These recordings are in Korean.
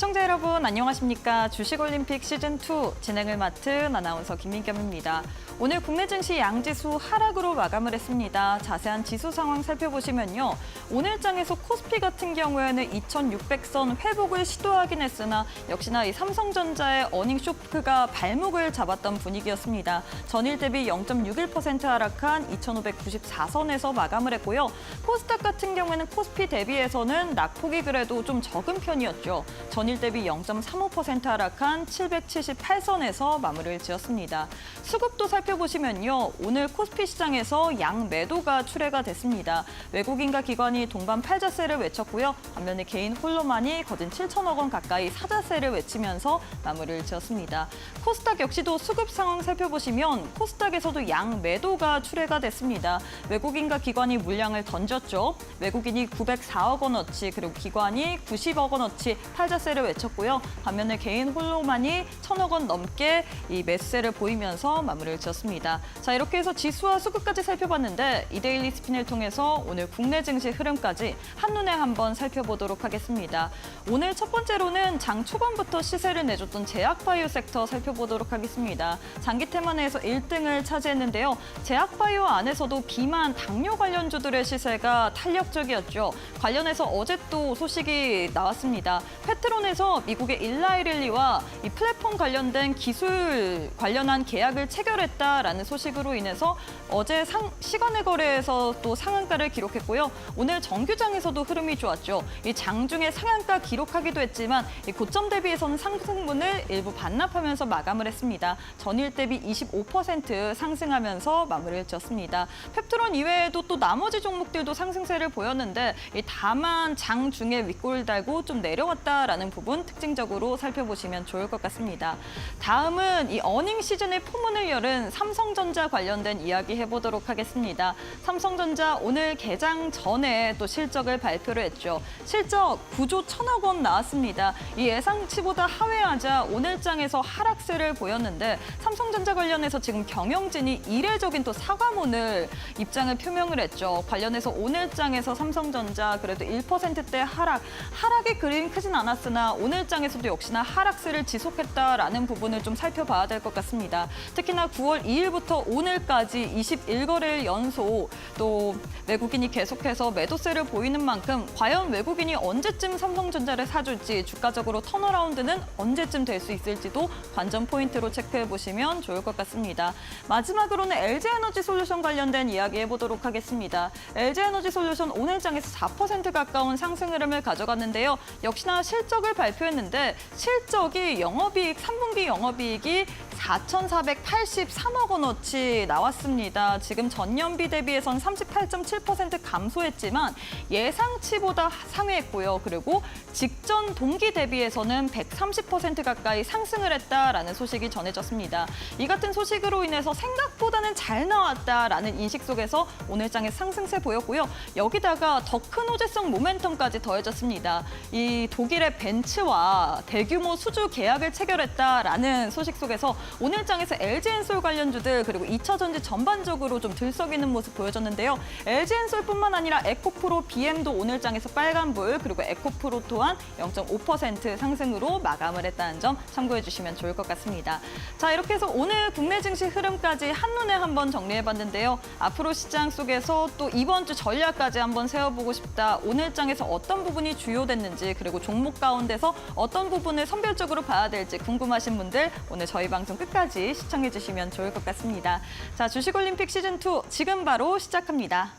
시청자 여러분 안녕하십니까? 주식올림픽 시즌2 진행을 맡은 아나운서 김민겸입니다. 오늘 국내 증시 양지수 하락으로 마감을 했습니다. 자세한 지수 상황 살펴보시면요. 오늘장에서 코스피 같은 경우에는 2600선 회복을 시도하긴 했으나 역시나 이 삼성전자의 어닝 쇼크가 발목을 잡았던 분위기였습니다. 전일 대비 0.61% 하락한 2594선에서 마감을 했고요. 코스닥 같은 경우에는 코스피 대비해서는 낙폭이 그래도 좀 적은 편이었죠. 전일 대비 0.35% 하락한 778선에서 마무리를 지었습니다. 수급도 살펴보시면요. 오늘 코스피 시장에서 양 매도가 출회가 됐습니다. 외국인과 기관이 동반 팔자세를 외쳤고요. 반면에 개인 홀로만이 거진 7천억 원 가까이 사자세를 외치면서 마무리를 지었습니다. 코스닥 역시도 수급 상황 살펴보시면 코스닥에서도 양 매도가 출회가 됐습니다. 외국인과 기관이 물량을 던졌죠. 외국인이 904억 원어치 그리고 기관이 90억 원어치 팔자세를 외쳤고요. 반면에 개인 홀로만이 1,000억 원 넘게 이 매수세를 보이면서 마무리를 지었습니다. 자, 이렇게 해서 지수와 수급까지 살펴봤는데 이데일리 스핀을 통해서 오늘 국내 증시 흐름까지 한눈에 한번 살펴보도록 하겠습니다. 오늘 첫 번째로는 장 초반부터 시세를 내줬던 제약바이오 섹터 살펴보도록 하겠습니다. 장기 테마내에서 1등을 차지했는데요. 제약바이오 안에서도 비만, 당뇨 관련주들의 시세가 탄력적이었죠. 관련해서 어제 또 소식이 나왔습니다. 페트론에서 미국의 일라이릴리와 이 플랫폼 관련된 기술 관련한 계약을 체결했다라는 소식으로 인해서 어제 시간의 거래에서 또 상한가를 기록했고요. 오늘 정규장에서도 흐름이 좋았죠. 이 장중에 상한가 기록하기도 했지만 이 고점 대비해서는 상승분을 일부 반납하면서 마감을 했습니다. 전일 대비 25% 상승하면서 마무리를 지었습니다. 펩트론 이외에도 또 나머지 종목들도 상승세를 보였는데 다만 장중에 윗골 달고 좀 내려왔다라는 부분 특징적으로 살펴보시면 좋을 것 같습니다. 다음은 이 어닝 시즌의 포문을 열은 삼성전자 관련된 이야기 해보도록 하겠습니다. 삼성전자 오늘 개장 전에 또 실적을 발표를 했죠. 실적 9조 1,000억 원 나왔습니다. 이 예상치보다 하회하자 오늘장에서 하락세를 보였는데 삼성전자 관련해서 지금 경영진이 이례적인 또 사과문을 입장을 표명을 했죠. 관련해서 오늘장에서 삼성전자 그래도 1%대 하락의 그림이 크진 않았으나 오늘장에서도 역시나 하락세를 지속했다라는 부분을 좀 살펴봐야 될 것 같습니다. 특히나 9월 2일부터 오늘까지 21거래일 연속 또 외국인이 계속해서 매도세를 보이는 만큼 과연 외국인이 언제쯤 삼성전자를 사줄지 주가적으로 턴어라운드는 언제쯤 될 수 있을지도 관전 포인트로 체크해 보시면 좋을 것 같습니다. 마지막으로는 LG에너지솔루션 관련된 이야기 해보도록 하겠습니다. LG에너지솔루션 오늘장에서 4% 가까운 상승 흐름을 가져갔는데요. 역시나 실적을 발표했는데 실적이 3분기 영업이익이 4,483억 원어치 나왔습니다. 지금 전년비 대비해서는 38.7% 감소했지만 예상치보다 상회했고요. 그리고 직전 동기 대비해서는 130% 가까이 상승을 했다라는 소식이 전해졌습니다. 이 같은 소식으로 인해서 생각보다는 잘 나왔다라는 인식 속에서 오늘장에 상승세 보였고요. 여기다가 더 큰 호재성 모멘텀까지 더해졌습니다. 이 독일의 벤츠와 대규모 수주 계약을 체결했다라는 소식 속에서 오늘장에서 LG엔솔 관련주들 그리고 2차 전지 전반적으로 좀 들썩이는 모습 보여줬는데요. LG엔솔뿐만 아니라 에코프로, BM도 오늘장에서 빨간불 그리고 에코프로 또한 0.5% 상승으로 마감을 했다는 점 참고해 주시면 좋을 것 같습니다. 자, 이렇게 해서 오늘 국내 증시 흐름까지 한눈에 한번 정리해봤는데요. 앞으로 시장 속에서 또 이번 주 전략까지 한번 세워보고 싶다. 오늘장에서 어떤 부분이 주요됐는지 그리고 종목 가운데서 어떤 부분을 선별적으로 봐야 될지 궁금하신 분들 오늘 저희 방송 끝까지 시청해 주시면 좋을 것 같습니다. 자, 주식올림픽 시즌2 지금 바로 시작합니다.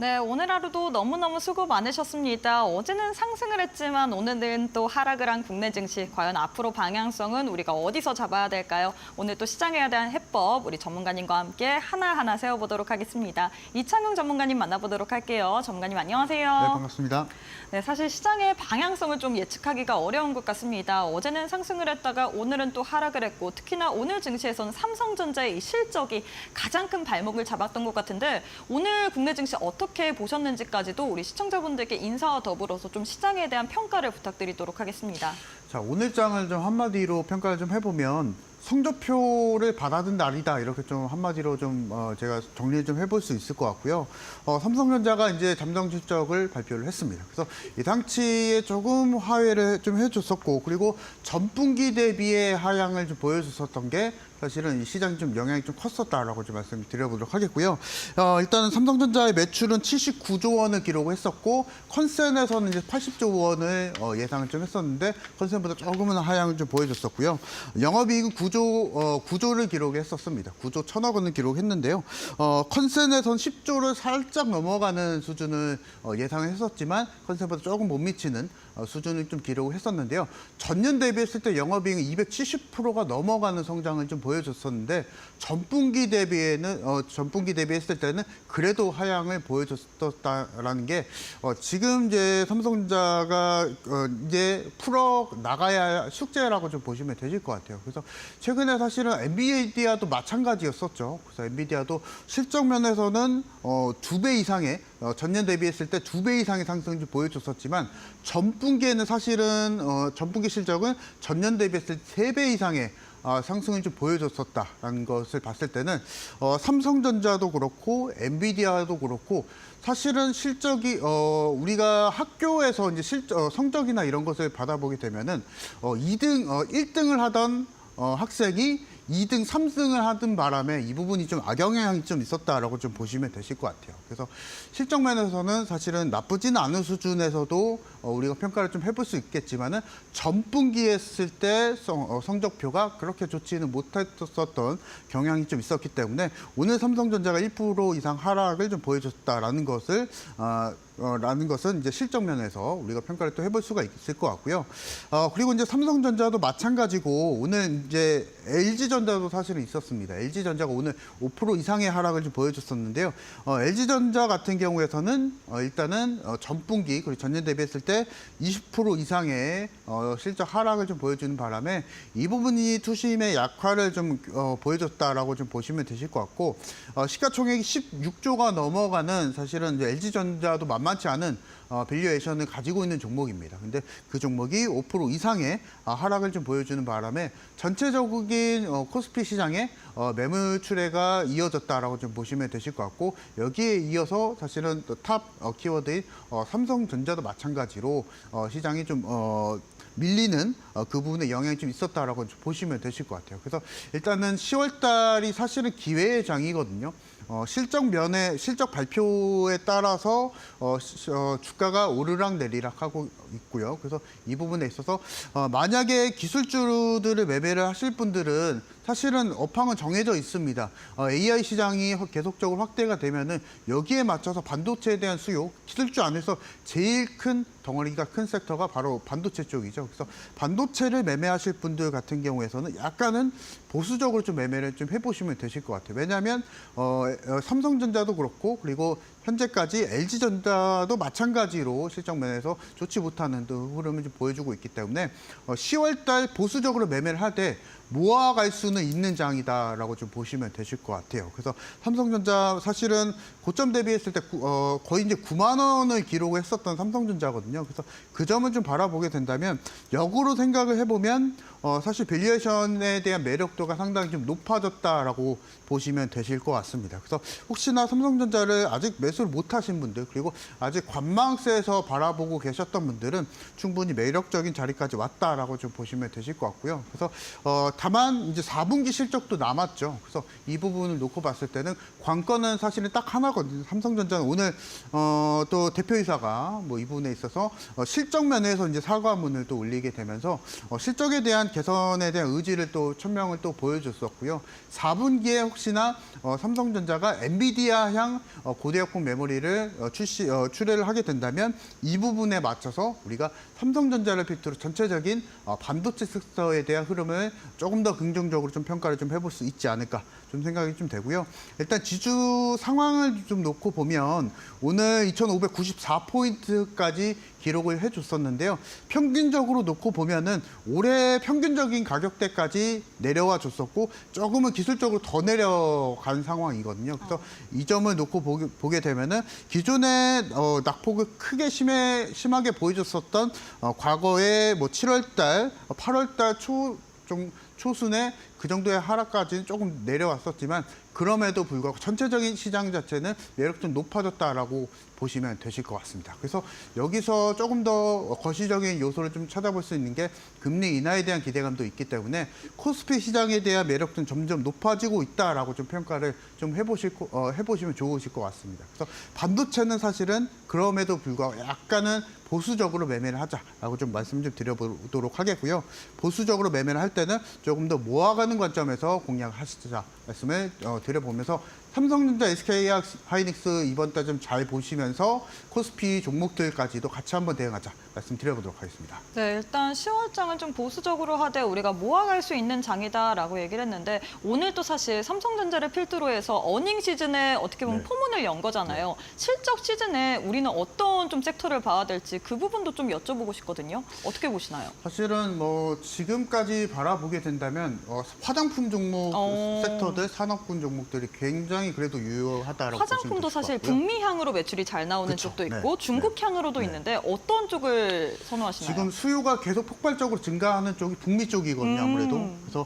네, 오늘 하루도 너무너무 수고 많으셨습니다. 어제는 상승을 했지만 오늘은 또 하락을 한 국내 증시. 과연 앞으로 방향성은 우리가 어디서 잡아야 될까요? 오늘 또 시장에 대한 해법 우리 전문가님과 함께 하나하나 세워보도록 하겠습니다. 이창용 전문가님 만나보도록 할게요. 전문가님 안녕하세요. 네, 반갑습니다. 네, 사실 시장의 방향성을 좀 예측하기가 어려운 것 같습니다. 어제는 상승을 했다가 오늘은 또 하락을 했고 특히나 오늘 증시에서는 삼성전자의 이 실적이 가장 큰 발목을 잡았던 것 같은데 오늘 국내 증시 어떻게 보셨는지까지도 우리 시청자분들께 인사와 더불어서 좀 시장에 대한 평가를 부탁드리도록 하겠습니다. 자, 오늘 장을 좀 한마디로 평가를 좀 해보면 성적표를 받아든 날이다 이렇게 좀 한마디로 좀 제가 정리를 좀 해볼 수 있을 것 같고요. 삼성전자가 이제 잠정 실적을 발표를 했습니다. 그래서 이 당치에 조금 하회를 좀 해줬었고 그리고 전분기 대비의 하향을 좀 보여줬었던 게 사실은 이 시장이 좀 영향이 좀 컸었다라고 좀 말씀을 드려보도록 하겠고요. 일단은 삼성전자의 매출은 79조 원을 기록했었고 컨센에서는 이제 80조 원을 예상을 좀 했었는데 컨센보다 조금은 하향을 좀 보여줬었고요. 영업이익은 9조를 기록했었습니다. 9조 1천억 원을 기록했는데요. 컨센에서는 10조를 살짝 넘어가는 수준을 예상했었지만 컨센보다 조금 못 미치는 수준을 좀 기록을 했었는데요. 전년 대비했을 때 영업이익은 270%가 넘어가는 성장을 좀 보여줬었는데 전분기 대비했을 때는 그래도 하향을 보여줬다라는 게 지금 이제 삼성전자가 이제 풀어 나가야 할 숙제라고 좀 보시면 되실 것 같아요. 그래서 최근에 사실은 엔비디아도 마찬가지였었죠. 그래서 엔비디아도 실적 면에서는 2배 이상의 전년 대비했을 때 2배 이상의 상승을 보여줬었지만 전분기에는 사실은 전분기 실적은 전년 대비했을 때 3배 이상의 상승을 좀 보여줬었다라는 것을 봤을 때는 삼성전자도 그렇고 엔비디아도 그렇고 사실은 실적이 우리가 학교에서 이제 성적이나 이런 것을 받아보게 되면은 1등을 하던 학생이 2등, 3등을 하던 바람에 이 부분이 좀 악영향이 좀 있었다라고 좀 보시면 되실 것 같아요. 그래서 실적 면에서는 사실은 나쁘지는 않은 수준에서도 우리가 평가를 좀 해볼 수 있겠지만은 전분기에 했을 때 성적표가 그렇게 좋지는 못했었던 경향이 좀 있었기 때문에 오늘 삼성전자가 1% 이상 하락을 좀 보여줬다라는 것을 라는 것은 이제 실적 면에서 우리가 평가를 또 해볼 수가 있을 것 같고요. 그리고 이제 삼성전자도 마찬가지고 오늘 이제 LG전자도 사실은 있었습니다. LG전자가 오늘 5% 이상의 하락을 좀 보여줬었는데요. LG전자 같은 경우에서는 일단은 전분기 그리고 전년 대비했을 때 20% 이상의 실적 하락을 좀 보여주는 바람에 이 부분이 투심의 약화를 좀 보여줬다라고 좀 보시면 되실 것 같고 시가총액이 16조가 넘어가는 사실은 이제 LG전자도 만만치 않은 밸류에이션을 가지고 있는 종목입니다. 근데 그 종목이 5% 이상의 하락을 좀 보여주는 바람에 전체적인 코스피 시장에 매물 출회가 이어졌다라고 좀 보시면 되실 것 같고 여기에 이어서 사실은 탑 키워드인 삼성전자도 마찬가지로 시장이 좀 밀리는 그 부분에 영향이 좀 있었다라고 좀 보시면 되실 것 같아요. 그래서 일단은 10월 달이 사실은 기회의 장이거든요. 실적 발표에 따라서 주가가 오르락 내리락 하고 있고요. 그래서 이 부분에 있어서 만약에 기술주들을 매매를 하실 분들은 사실은 업황은 정해져 있습니다. AI 시장이 계속적으로 확대가 되면은 여기에 맞춰서 반도체에 대한 수요, 기술주 안에서 제일 큰 덩어리가 큰 섹터가 바로 반도체 쪽이죠. 그래서 반도체를 매매하실 분들 같은 경우에서는 약간은 보수적으로 좀 매매를 좀 해보시면 되실 것 같아요. 왜냐하면 삼성전자도 그렇고 그리고 현재까지 LG전자도 마찬가지로 실적 면에서 좋지 못하는 흐름을 좀 보여주고 있기 때문에 10월 달 보수적으로 매매를 하되 모아갈 수는 있는 장이다라고 좀 보시면 되실 것 같아요. 그래서 삼성전자 사실은 고점 대비했을 때 거의 이제 9만 원을 기록했었던 삼성전자거든요. 그래서 그 점을 좀 바라보게 된다면 역으로 생각을 해보면 사실 밸류에이션에 대한 매력도가 상당히 좀 높아졌다라고 보시면 되실 것 같습니다. 그래서 혹시나 삼성전자를 아직 매수를 못 하신 분들 그리고 아직 관망세에서 바라보고 계셨던 분들은 충분히 매력적인 자리까지 왔다라고 좀 보시면 되실 것 같고요. 그래서 다만 이제 4분기 실적도 남았죠. 그래서 이 부분을 놓고 봤을 때는 관건은 사실은 딱 하나거든요. 삼성전자는 오늘 또 대표이사가 뭐 이 부분에 있어서 실적 면에서 이제 사과문을 또 올리게 되면서 실적에 대한 개선에 대한 의지를 또 천명을 또 보여줬었고요. 4분기에 혹시나 삼성전자가 엔비디아향 고대역폭 메모리를 출시를 하게 된다면 이 부분에 맞춰서 우리가 삼성전자를 필두로 전체적인 반도체 섹터에 대한 흐름을 조금 더 긍정적으로 좀 평가를 좀 해볼 수 있지 않을까 좀 생각이 좀 되고요. 일단 지주 상황을 좀 놓고 보면 오늘 2,594포인트까지 기록을 해줬었는데요. 평균적으로 놓고 보면은 올해 평균적인 가격대까지 내려와 줬었고 조금은 기술적으로 더 내려간 상황이거든요. 그래서 이 점을 놓고 보게 되면은 기존에 낙폭을 크게 심하게 보여줬었던 과거에 뭐 7월달, 8월달 초순에 그 정도의 하락까지는 조금 내려왔었지만 그럼에도 불구하고 전체적인 시장 자체는 매력도 높아졌다라고 보시면 되실 것 같습니다. 그래서 여기서 조금 더 거시적인 요소를 좀 찾아볼 수 있는 게 금리 인하에 대한 기대감도 있기 때문에 코스피 시장에 대한 매력도 점점 높아지고 있다라고 좀 평가를 좀 해보시면 좋으실 것 같습니다. 그래서 반도체는 사실은 그럼에도 불구하고 약간은 보수적으로 매매를 하자라고 좀 말씀 좀 드려보도록 하겠고요. 보수적으로 매매를 할 때는 조금 더 모아가는 관점에서 공략하시자 말씀을 드려보면서 삼성전자, SK하이닉스 이번 달 좀 잘 보시면서 코스피 종목들까지도 같이 한번 대응하자 말씀드려보도록 하겠습니다. 네, 일단 10월장은 좀 보수적으로 하되 우리가 모아갈 수 있는 장이다라고 얘기를 했는데 오늘도 사실 삼성전자를 필두로 해서 어닝 시즌에 어떻게 보면 네. 포문을 연 거잖아요. 실적 시즌에 우리는 어떤 좀 섹터를 봐야 될지 그 부분도 좀 여쭤보고 싶거든요. 어떻게 보시나요? 사실은 뭐 지금까지 바라보게 된다면 화장품 종목 섹터들, 산업군 종목들이 굉장히 그래도 유효하다라고 보시면 화장품도 되실 것 사실 같고요. 북미향으로 매출이 잘 나오는 그쵸. 쪽도 네. 있고 중국향으로도 네. 있는데 어떤 쪽을 선호하시나요? 지금 수요가 계속 폭발적으로 증가하는 쪽이 북미 쪽이거든요, 아무래도. 그래서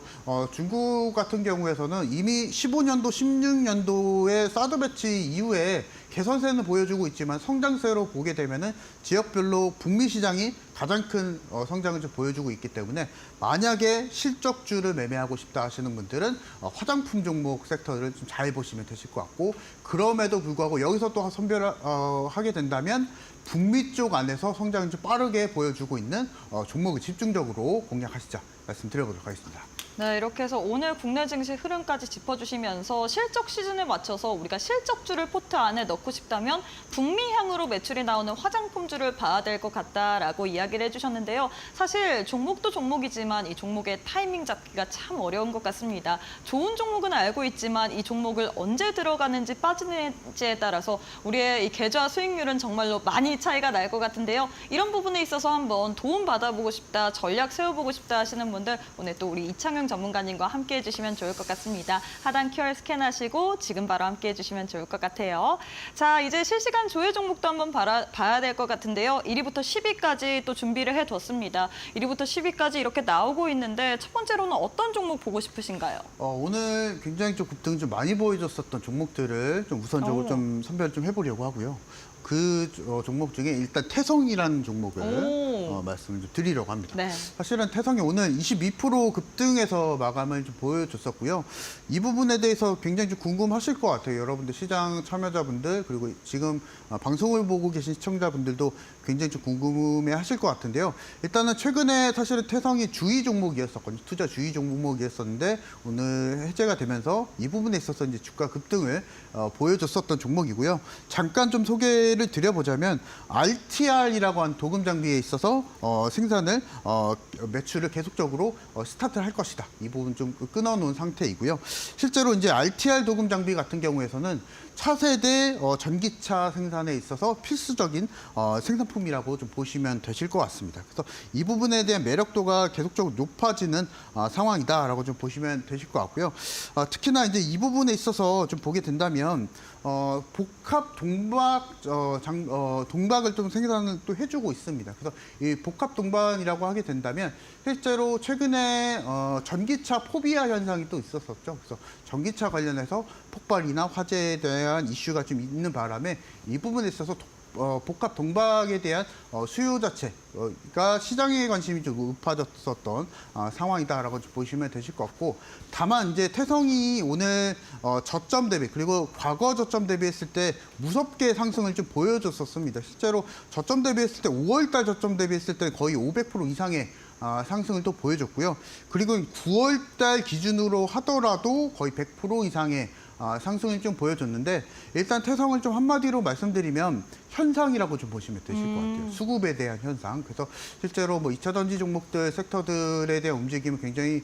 중국 같은 경우에서는 이미 15년도, 16년도에 사드 배치 이후에 개선세는 보여주고 있지만 성장세로 보게 되면은 지역별로 북미 시장이 가장 큰 성장을 좀 보여주고 있기 때문에 만약에 실적주를 매매하고 싶다 하시는 분들은 화장품 종목 섹터를 좀 잘 보시면 되실 것 같고 그럼에도 불구하고 여기서 또 선별하게 된다면 북미 쪽 안에서 성장을 좀 빠르게 보여주고 있는 종목을 집중적으로 공략하시자 말씀드려보도록 하겠습니다. 네, 이렇게 해서 오늘 국내 증시 흐름까지 짚어주시면서 실적 시즌에 맞춰서 우리가 실적주를 포트 안에 넣고 싶다면 북미향으로 매출이 나오는 화장품주를 봐야 될 것 같다라고 이야기를 해주셨는데요. 사실 종목도 종목이지만 이 종목의 타이밍 잡기가 참 어려운 것 같습니다. 좋은 종목은 알고 있지만 이 종목을 언제 들어가는지 빠지는지에 따라서 우리의 이 계좌 수익률은 정말로 많이 차이가 날 것 같은데요. 이런 부분에 있어서 한번 도움 받아보고 싶다, 전략 세워보고 싶다 하시는 분들 오늘 또 우리 이창용 전문가님과 함께 해주시면 좋을 것 같습니다. 하단 QR 스캔하시고 지금 바로 함께 해주시면 좋을 것 같아요. 자, 이제 실시간 조회 종목도 한번 봐야 될 것 같은데요. 1위부터 10위까지 또 준비를 해뒀습니다. 1위부터 10위까지 이렇게 나오고 있는데 첫 번째로는 어떤 종목 보고 싶으신가요? 오늘 굉장히 좀 급등을 좀 많이 보여줬었던 종목들을 좀 우선적으로 좀 선별을 좀 해보려고 하고요. 그 종목 중에 일단 태성이라는 종목을 말씀을 좀 드리려고 합니다. 네. 사실은 태성이 오늘 22% 급등해서 마감을 좀 보여줬었고요. 이 부분에 대해서 굉장히 좀 궁금하실 것 같아요. 여러분들 시장 참여자분들 그리고 지금 방송을 보고 계신 시청자분들도 굉장히 좀 궁금해하실 것 같은데요. 일단은 최근에 사실은 태성이 주의 종목이었었거든요. 투자 주의 종목이었었는데 오늘 해제가 되면서 이 부분에 있어서 이제 주가 급등을 보여줬었던 종목이고요. 잠깐 좀 소개를 드려보자면 RTR이라고 하는 도금 장비에 있어서 생산을 매출을 계속적으로 스타트를 할 것이다. 이 부분 좀 끊어놓은 상태이고요. 실제로 이제 RTR 도금 장비 같은 경우에서는 차세대 전기차 생산에 있어서 필수적인 생산품이라고 좀 보시면 되실 것 같습니다. 그래서 이 부분에 대한 매력도가 계속적으로 높아지는 상황이다라고 좀 보시면 되실 것 같고요. 특히나 이제 이 부분에 있어서 좀 보게 된다면 복합 동박을 좀 생산을 또 해주고 있습니다. 그래서 이 복합 동반이라고 하게 된다면 실제로 최근에 전기차 포비아 현상이 또 있었었죠. 그래서 전기차 관련해서 폭발이나 화재에 대한 이슈가 좀 있는 바람에 이 부분에 있어서 복합 동박에 대한 수요 자체가 시장에 관심이 좀 높아졌었던 상황이다라고 보시면 되실 것 같고 다만 이제 태성이 오늘 저점 대비 그리고 과거 저점 대비했을 때 무섭게 상승을 좀 보여줬었습니다. 실제로 저점 대비했을 때 5월달 저점 대비했을 때 거의 500% 이상의 상승을 또 보여줬고요. 그리고 9월 달 기준으로 하더라도 거의 100% 이상의 상승을 좀 보여줬는데 일단 태성을 좀 한마디로 말씀드리면 현상이라고 좀 보시면 되실 것 같아요. 수급에 대한 현상. 그래서 실제로 뭐 2차 전지 종목들, 섹터들에 대한 움직임은 굉장히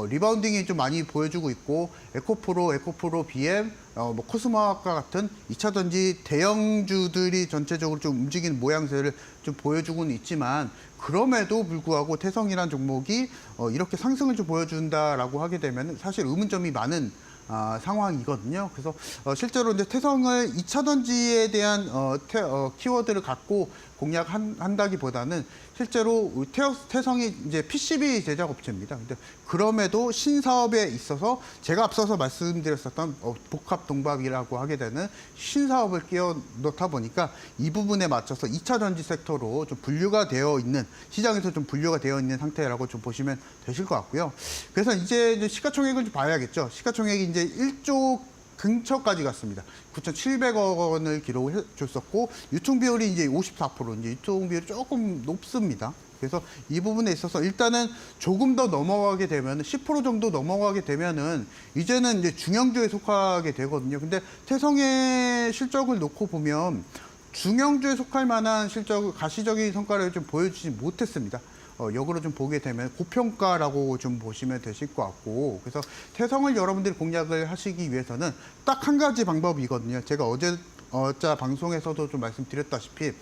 리바운딩이 좀 많이 보여주고 있고 에코프로, BM, 뭐 코스모아과 같은 2차 전지 대형주들이 전체적으로 좀 움직이는 모양새를 좀 보여주고는 있지만 그럼에도 불구하고 태성이란 종목이 이렇게 상승을 좀 보여준다라고 하게 되면 사실 의문점이 많은 상황이거든요. 그래서 실제로 이제 태성을 2차 전지에 대한 키워드를 갖고 공략한다기보다는 실제로 태성이 이제 PCB 제작 업체입니다. 근데 그럼에도 신사업에 있어서 제가 앞서서 말씀드렸었던 복합 동박이라고 하게 되는 신사업을 끼워 넣다 보니까 이 부분에 맞춰서 2차 전지 섹터로 좀 분류가 되어 있는 시장에서 좀 분류가 되어 있는 상태라고 좀 보시면 되실 것 같고요. 그래서 이제 시가총액을 좀 봐야겠죠. 시가총액이 이제 1조 근처까지 갔습니다. 9,700억 원을 기록해 줬었고 유통 비율이 이제 54%, 이제 유통 비율이 조금 높습니다. 그래서 이 부분에 있어서 일단은 조금 더 넘어가게 되면 10% 정도 넘어가게 되면은 이제는 이제 중형주에 속하게 되거든요. 근데 태성의 실적을 놓고 보면 중형주에 속할 만한 실적, 가시적인 성과를 좀 보여주지 못했습니다. 역으로 좀 보게 되면 고평가라고 좀 보시면 되실 것 같고 그래서 태성을 여러분들이 공략을 하시기 위해서는 딱 한 가지 방법이거든요. 제가 어제 방송에서도 좀 말씀드렸다시피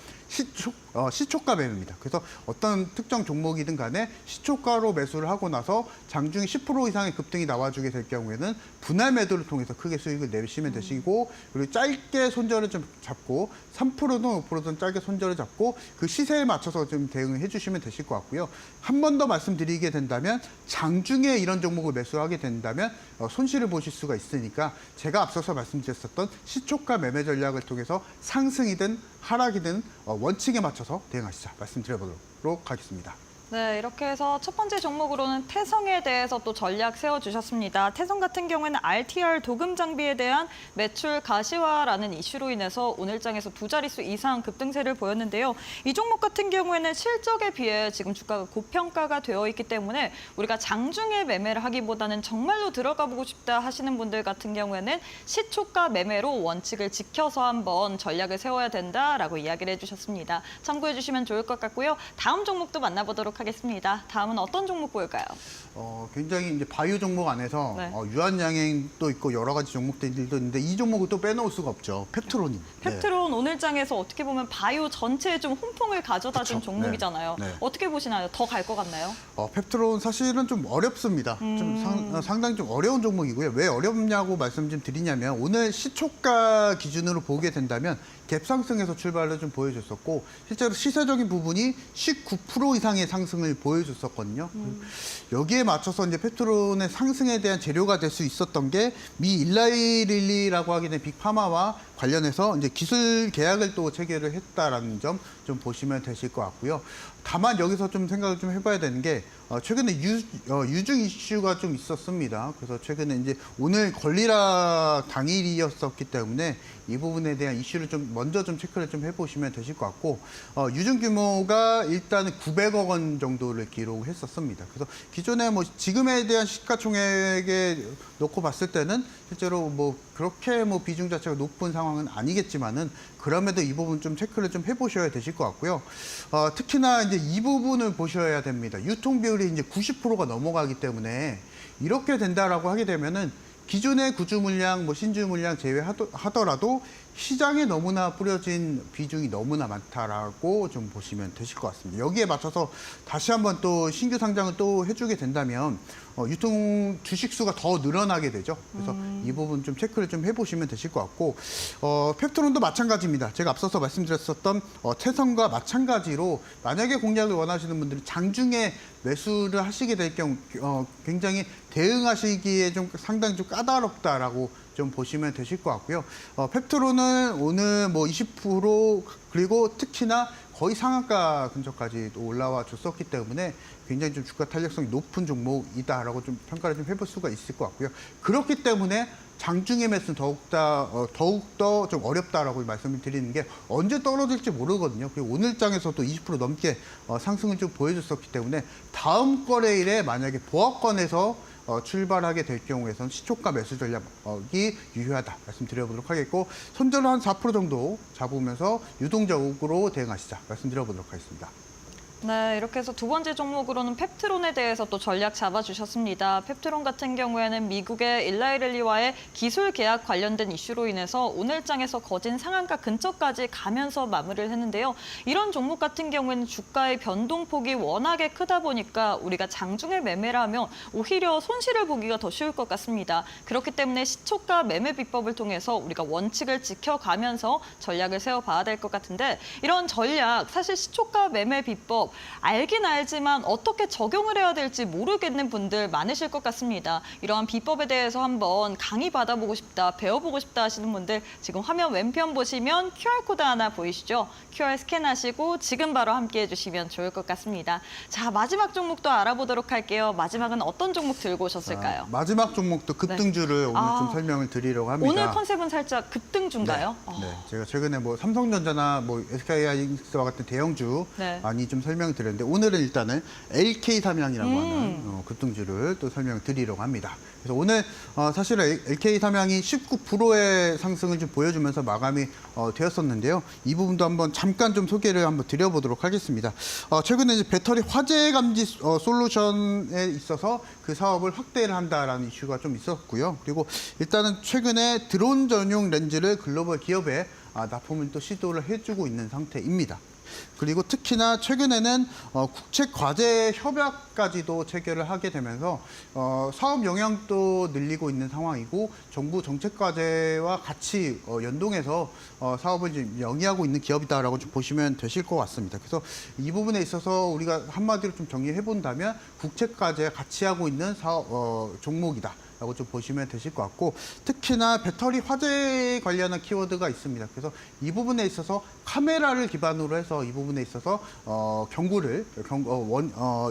시초가 매매입니다. 그래서 어떤 특정 종목이든 간에 시초가로 매수를 하고 나서 장중에 10% 이상의 급등이 나와주게 될 경우에는 분할 매도를 통해서 크게 수익을 내시면 되시고 그리고 짧게 손절을 좀 잡고 3%든 5%든 짧게 손절을 잡고 그 시세에 맞춰서 좀 대응을 해주시면 되실 것 같고요. 한 번 더 말씀드리게 된다면 장중에 이런 종목을 매수하게 된다면 손실을 보실 수가 있으니까 제가 앞서서 말씀드렸었던 시초가 매매 전략을 통해서 상승이든 하락이든 원칙에 맞춰서 대응하시자 말씀드려보도록 하겠습니다. 네, 이렇게 해서 첫 번째 종목으로는 태성에 대해서 또 전략 세워주셨습니다. 태성 같은 경우에는 RTR 도금 장비에 대한 매출 가시화라는 이슈로 인해서 오늘장에서 두 자릿수 이상 급등세를 보였는데요. 이 종목 같은 경우에는 실적에 비해 지금 주가가 고평가가 되어 있기 때문에 우리가 장중에 매매를 하기보다는 정말로 들어가 보고 싶다 하시는 분들 같은 경우에는 시초가 매매로 원칙을 지켜서 한번 전략을 세워야 된다라고 이야기를 해주셨습니다. 참고해 주시면 좋을 것 같고요. 다음 종목도 만나보도록 하겠습니다. 다음은 어떤 종목 볼까요? 굉장히 이제 바이오 종목 안에서 네. 유한양행도 있고 여러 가지 종목들도 있는데 이 종목을 또 빼놓을 수가 없죠. 펩트론이. 펩트론 오늘장에서 어떻게 보면 바이오 전체에 좀 혼풍을 가져다 준 그쵸. 종목이잖아요. 네. 네. 어떻게 보시나요? 더 갈 것 같나요? 펩트론 사실은 좀 어렵습니다. 좀 상당히 좀 어려운 종목이고요. 왜 어렵냐고 말씀 좀 드리냐면 오늘 시초가 기준으로 보게 된다면 갭 상승에서 출발을 좀 보여줬었고 실제로 시세적인 부분이 19% 이상의 상승을 보여줬었거든요. 여기에 맞춰서 이제 펩트론의 상승에 대한 재료가 될 수 있었던 게 미 일라이릴리라고 하게 된 빅파마와 관련해서 이제 기술 계약을 또 체결을 했다라는 점 좀 보시면 되실 것 같고요. 다만 여기서 좀 생각을 좀 해봐야 되는 게 최근에 유증 이슈가 좀 있었습니다. 그래서 최근에 이제 오늘 권리라 당일이었었기 때문에 이 부분에 대한 이슈를 좀 먼저 좀 체크를 좀 해보시면 되실 것 같고 유증 규모가 일단은 900억 원 정도를 기록했었습니다. 그래서 기존에 뭐 지금에 대한 시가총액에 놓고 봤을 때는 실제로 뭐 그렇게 뭐 비중 자체가 높은 상황은 아니겠지만은 그럼에도 이 부분 좀 체크를 좀 해보셔야 되실 것 같고요. 특히나 이제 이 부분을 보셔야 됩니다. 유통 비율이 이제 90%가 넘어가기 때문에 이렇게 된다라고 하게 되면은 기존의 구주 물량, 뭐 신주 물량 제외하더라도 시장에 너무나 뿌려진 비중이 너무나 많다라고 좀 보시면 되실 것 같습니다. 여기에 맞춰서 다시 한번 또 신규 상장을 또 해주게 된다면 유통 주식 수가 더 늘어나게 되죠. 그래서 이 부분 좀 체크를 좀 해보시면 되실 것 같고 펩트론도 마찬가지입니다. 제가 앞서서 말씀드렸었던 태성과 마찬가지로 만약에 공략을 원하시는 분들은 장중에 매수를 하시게 될 경우 굉장히 대응하시기에 좀 상당히 좀 까다롭다라고 좀 보시면 되실 것 같고요. 펩트론은 오늘 뭐 20% 그리고 특히나 거의 상한가 근처까지 또 올라와 줬었기 때문에 굉장히 좀 주가 탄력성이 높은 종목이다라고 좀 평가를 좀 해볼 수가 있을 것 같고요. 그렇기 때문에 장중에 매수는 더욱더 좀 어렵다라고 말씀을 드리는 게 언제 떨어질지 모르거든요. 그리고 오늘 장에서도 20% 넘게 상승을 좀 보여줬었기 때문에 다음 거래일에 만약에 보합권에서 출발하게 될 경우에선 시초가 매수 전략이 유효하다 말씀드려보도록 하겠고 손절을 한 4% 정도 잡으면서 유동적으로 대응하시자 말씀드려보도록 하겠습니다. 네, 이렇게 해서 두 번째 종목으로는 펩트론에 대해서 또 전략 잡아주셨습니다. 펩트론 같은 경우에는 미국의 일라이렐리와의 기술 계약 관련된 이슈로 인해서 오늘장에서 거진 상한가 근처까지 가면서 마무리를 했는데요. 이런 종목 같은 경우에는 주가의 변동폭이 워낙에 크다 보니까 우리가 장중에 매매를 하면 오히려 손실을 보기가 더 쉬울 것 같습니다. 그렇기 때문에 시초가 매매 비법을 통해서 우리가 원칙을 지켜가면서 전략을 세워봐야 될 것 같은데 이런 전략, 사실 시초가 매매 비법 알긴 알지만 어떻게 적용을 해야 될지 모르겠는 분들 많으실 것 같습니다. 이러한 비법에 대해서 한번 강의 받아보고 싶다, 배워보고 싶다 하시는 분들 지금 화면 왼편 보시면 QR코드 하나 보이시죠? QR 스캔하시고 지금 바로 함께 해주시면 좋을 것 같습니다. 자, 마지막 종목도 알아보도록 할게요. 마지막은 어떤 종목 들고 오셨을까요? 마지막 종목도 급등주를 오늘 좀 설명을 드리려고 합니다. 오늘 컨셉은 살짝 급등주인가요? 네, 제가 최근에 뭐 삼성전자나 뭐 SK하이닉스와 같은 대형주 네. 많이 좀 설명을 드렸는데 오늘은 일단은 LK 삼양이라고 하는 급등주를 또 설명을 드리려고 합니다. 그래서 오늘 사실은 LK 삼양이 19%의 상승을 좀 보여주면서 마감이 되었었는데요. 이 부분도 한번 잠깐 좀 소개를 한번 드려보도록 하겠습니다. 최근에 이제 배터리 화재 감지 솔루션에 있어서 그 사업을 확대를 한다라는 이슈가 좀 있었고요. 그리고 일단은 최근에 드론 전용 렌즈를 글로벌 기업에 납품을 또 시도를 해주고 있는 상태입니다. 그리고 특히나 최근에는 국책 과제 협약까지도 체결을 하게 되면서 사업 영향도 늘리고 있는 상황이고 정부 정책 과제와 같이 연동해서 사업을 좀 영위하고 있는 기업이다라고 좀 보시면 되실 것 같습니다. 그래서 이 부분에 있어서 우리가 한마디로 좀 정리해 본다면 국책 과제 같이 하고 있는 사업 종목이다. 라고 좀 보시면 되실 것 같고 특히나 배터리 화재 관련한 키워드가 있습니다. 그래서 이 부분에 있어서 카메라를 기반으로 해서 이 부분에 있어서 경고를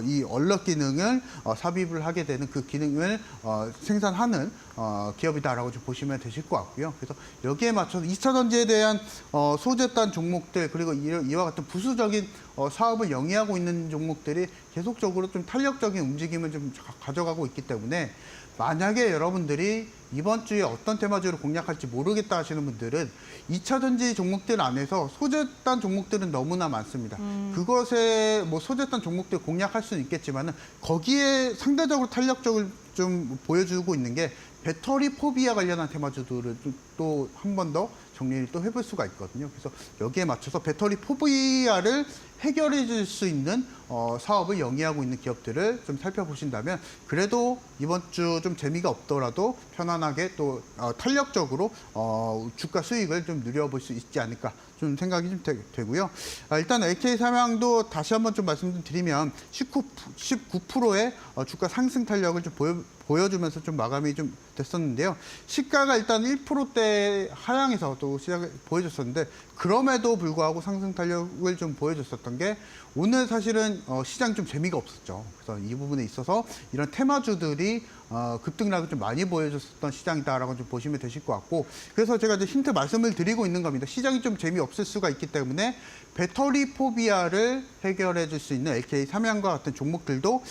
이 얼럿 기능을 삽입을 하게 되는 그 기능을 생산하는 기업이다라고 좀 보시면 되실 것 같고요. 그래서 여기에 맞춰서 2차 전지에 대한 소재단 종목들 그리고 이와 같은 부수적인 사업을 영위하고 있는 종목들이 계속적으로 좀 탄력적인 움직임을 좀 가져가고 있기 때문에 만약에 여러분들이 이번 주에 어떤 테마주를 공략할지 모르겠다 하시는 분들은 2차 전지 종목들 안에서 소재단 종목들은 너무나 많습니다. 그것에 뭐 소재단 종목들 공략할 수는 있겠지만은 거기에 상대적으로 탄력적을 좀 보여주고 있는 게 배터리 포비아 관련한 테마주들을 또 한 번 더 정리를 또 해볼 수가 있거든요. 그래서 여기에 맞춰서 배터리 포비아를 해결해 줄 수 있는 사업을 영위하고 있는 기업들을 좀 살펴보신다면 그래도 이번 주 좀 재미가 없더라도 편안하게 또 탄력적으로 주가 수익을 좀 누려볼 수 있지 않을까 좀 생각이 좀 되고요. 일단 LK 삼양도 다시 한번 좀 말씀 좀 드리면 19%의 주가 상승 탄력을 좀 보여주면서 좀 마감이 좀 됐었는데요. 시가가 일단 1%대 하향에서 또 시작을 보여줬었는데 그럼에도 불구하고 상승 탄력을 좀 보여줬었던 게 오늘 사실은 시장 좀 재미가 없었죠. 그래서 이 부분에 있어서 이런 테마주들이 급등락을 좀 많이 보여줬었던 시장이다라고 좀 보시면 되실 것 같고 그래서 제가 이제 힌트 말씀을 드리고 있는 겁니다. 시장이 좀 재미없을 수가 있기 때문에 배터리 포비아를 해결해 줄 수 있는 LK 삼양과 같은 종목들도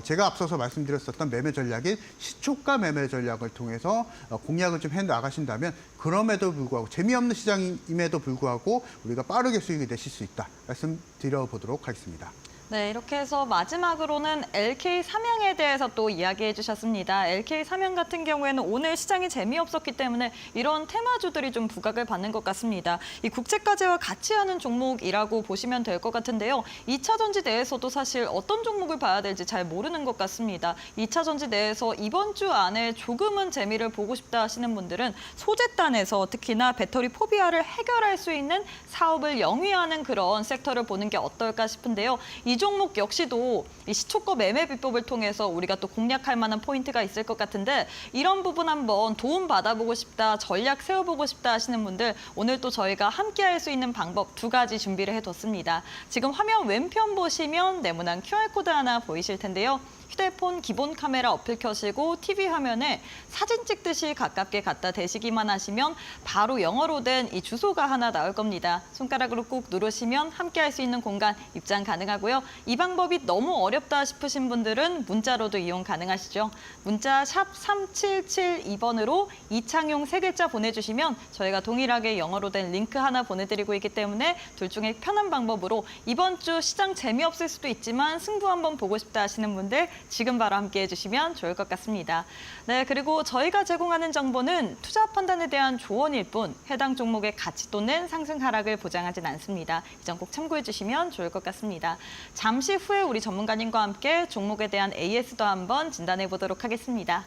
제가 앞서서 말씀드렸었던 매매 전략인 시초가 매매 전략을 통해서 공략을 좀 해 나가신다면 그럼에도 불구하고 재미없는 시장임에도 불구하고 우리가 빠르게 수익을 내실 수 있다 말씀드려보도록 하겠습니다. 네, 이렇게 해서 마지막으로는 LK 삼양에 대해서 또 이야기해 주셨습니다. LK 삼양 같은 경우에는 오늘 시장이 재미없었기 때문에 이런 테마주들이 좀 부각을 받는 것 같습니다. 이 국책과제와 같이 하는 종목이라고 보시면 될 것 같은데요. 2차 전지 내에서도 사실 어떤 종목을 봐야 될지 잘 모르는 것 같습니다. 2차 전지 내에서 이번 주 안에 조금은 재미를 보고 싶다 하시는 분들은 소재단에서 특히나 배터리 포비아를 해결할 수 있는 사업을 영위하는 그런 섹터를 보는 게 어떨까 싶은데요. 이 종목 역시도 이 시초가 매매 비법을 통해서 우리가 또 공략할 만한 포인트가 있을 것 같은데 이런 부분 한번 도움 받아보고 싶다, 전략 세워보고 싶다 하시는 분들 오늘 또 저희가 함께 할 수 있는 방법 2가지 준비를 해뒀습니다. 지금 화면 왼편 보시면 네모난 QR코드 하나 보이실 텐데요. 휴대폰 기본 카메라 어플 켜시고 TV 화면에 사진 찍듯이 가깝게 갖다 대시기만 하시면 바로 영어로 된 이 주소가 하나 나올 겁니다. 손가락으로 꾹 누르시면 함께 할 수 있는 공간 입장 가능하고요. 이 방법이 너무 어렵다 싶으신 분들은 문자로도 이용 가능하시죠. 문자 샵 3772번으로 이창용 3글자 보내주시면 저희가 동일하게 영어로 된 링크 하나 보내드리고 있기 때문에 둘 중에 편한 방법으로 이번 주 시장 재미없을 수도 있지만 승부 한번 보고 싶다 하시는 분들 지금 바로 함께 해주시면 좋을 것 같습니다. 네, 그리고 저희가 제공하는 정보는 투자 판단에 대한 조언일 뿐 해당 종목의 가치 또는 상승 하락을 보장하진 않습니다. 이 점 꼭 참고해 주시면 좋을 것 같습니다. 잠시 후에 우리 전문가님과 함께 종목에 대한 AS도 한번 진단해 보도록 하겠습니다.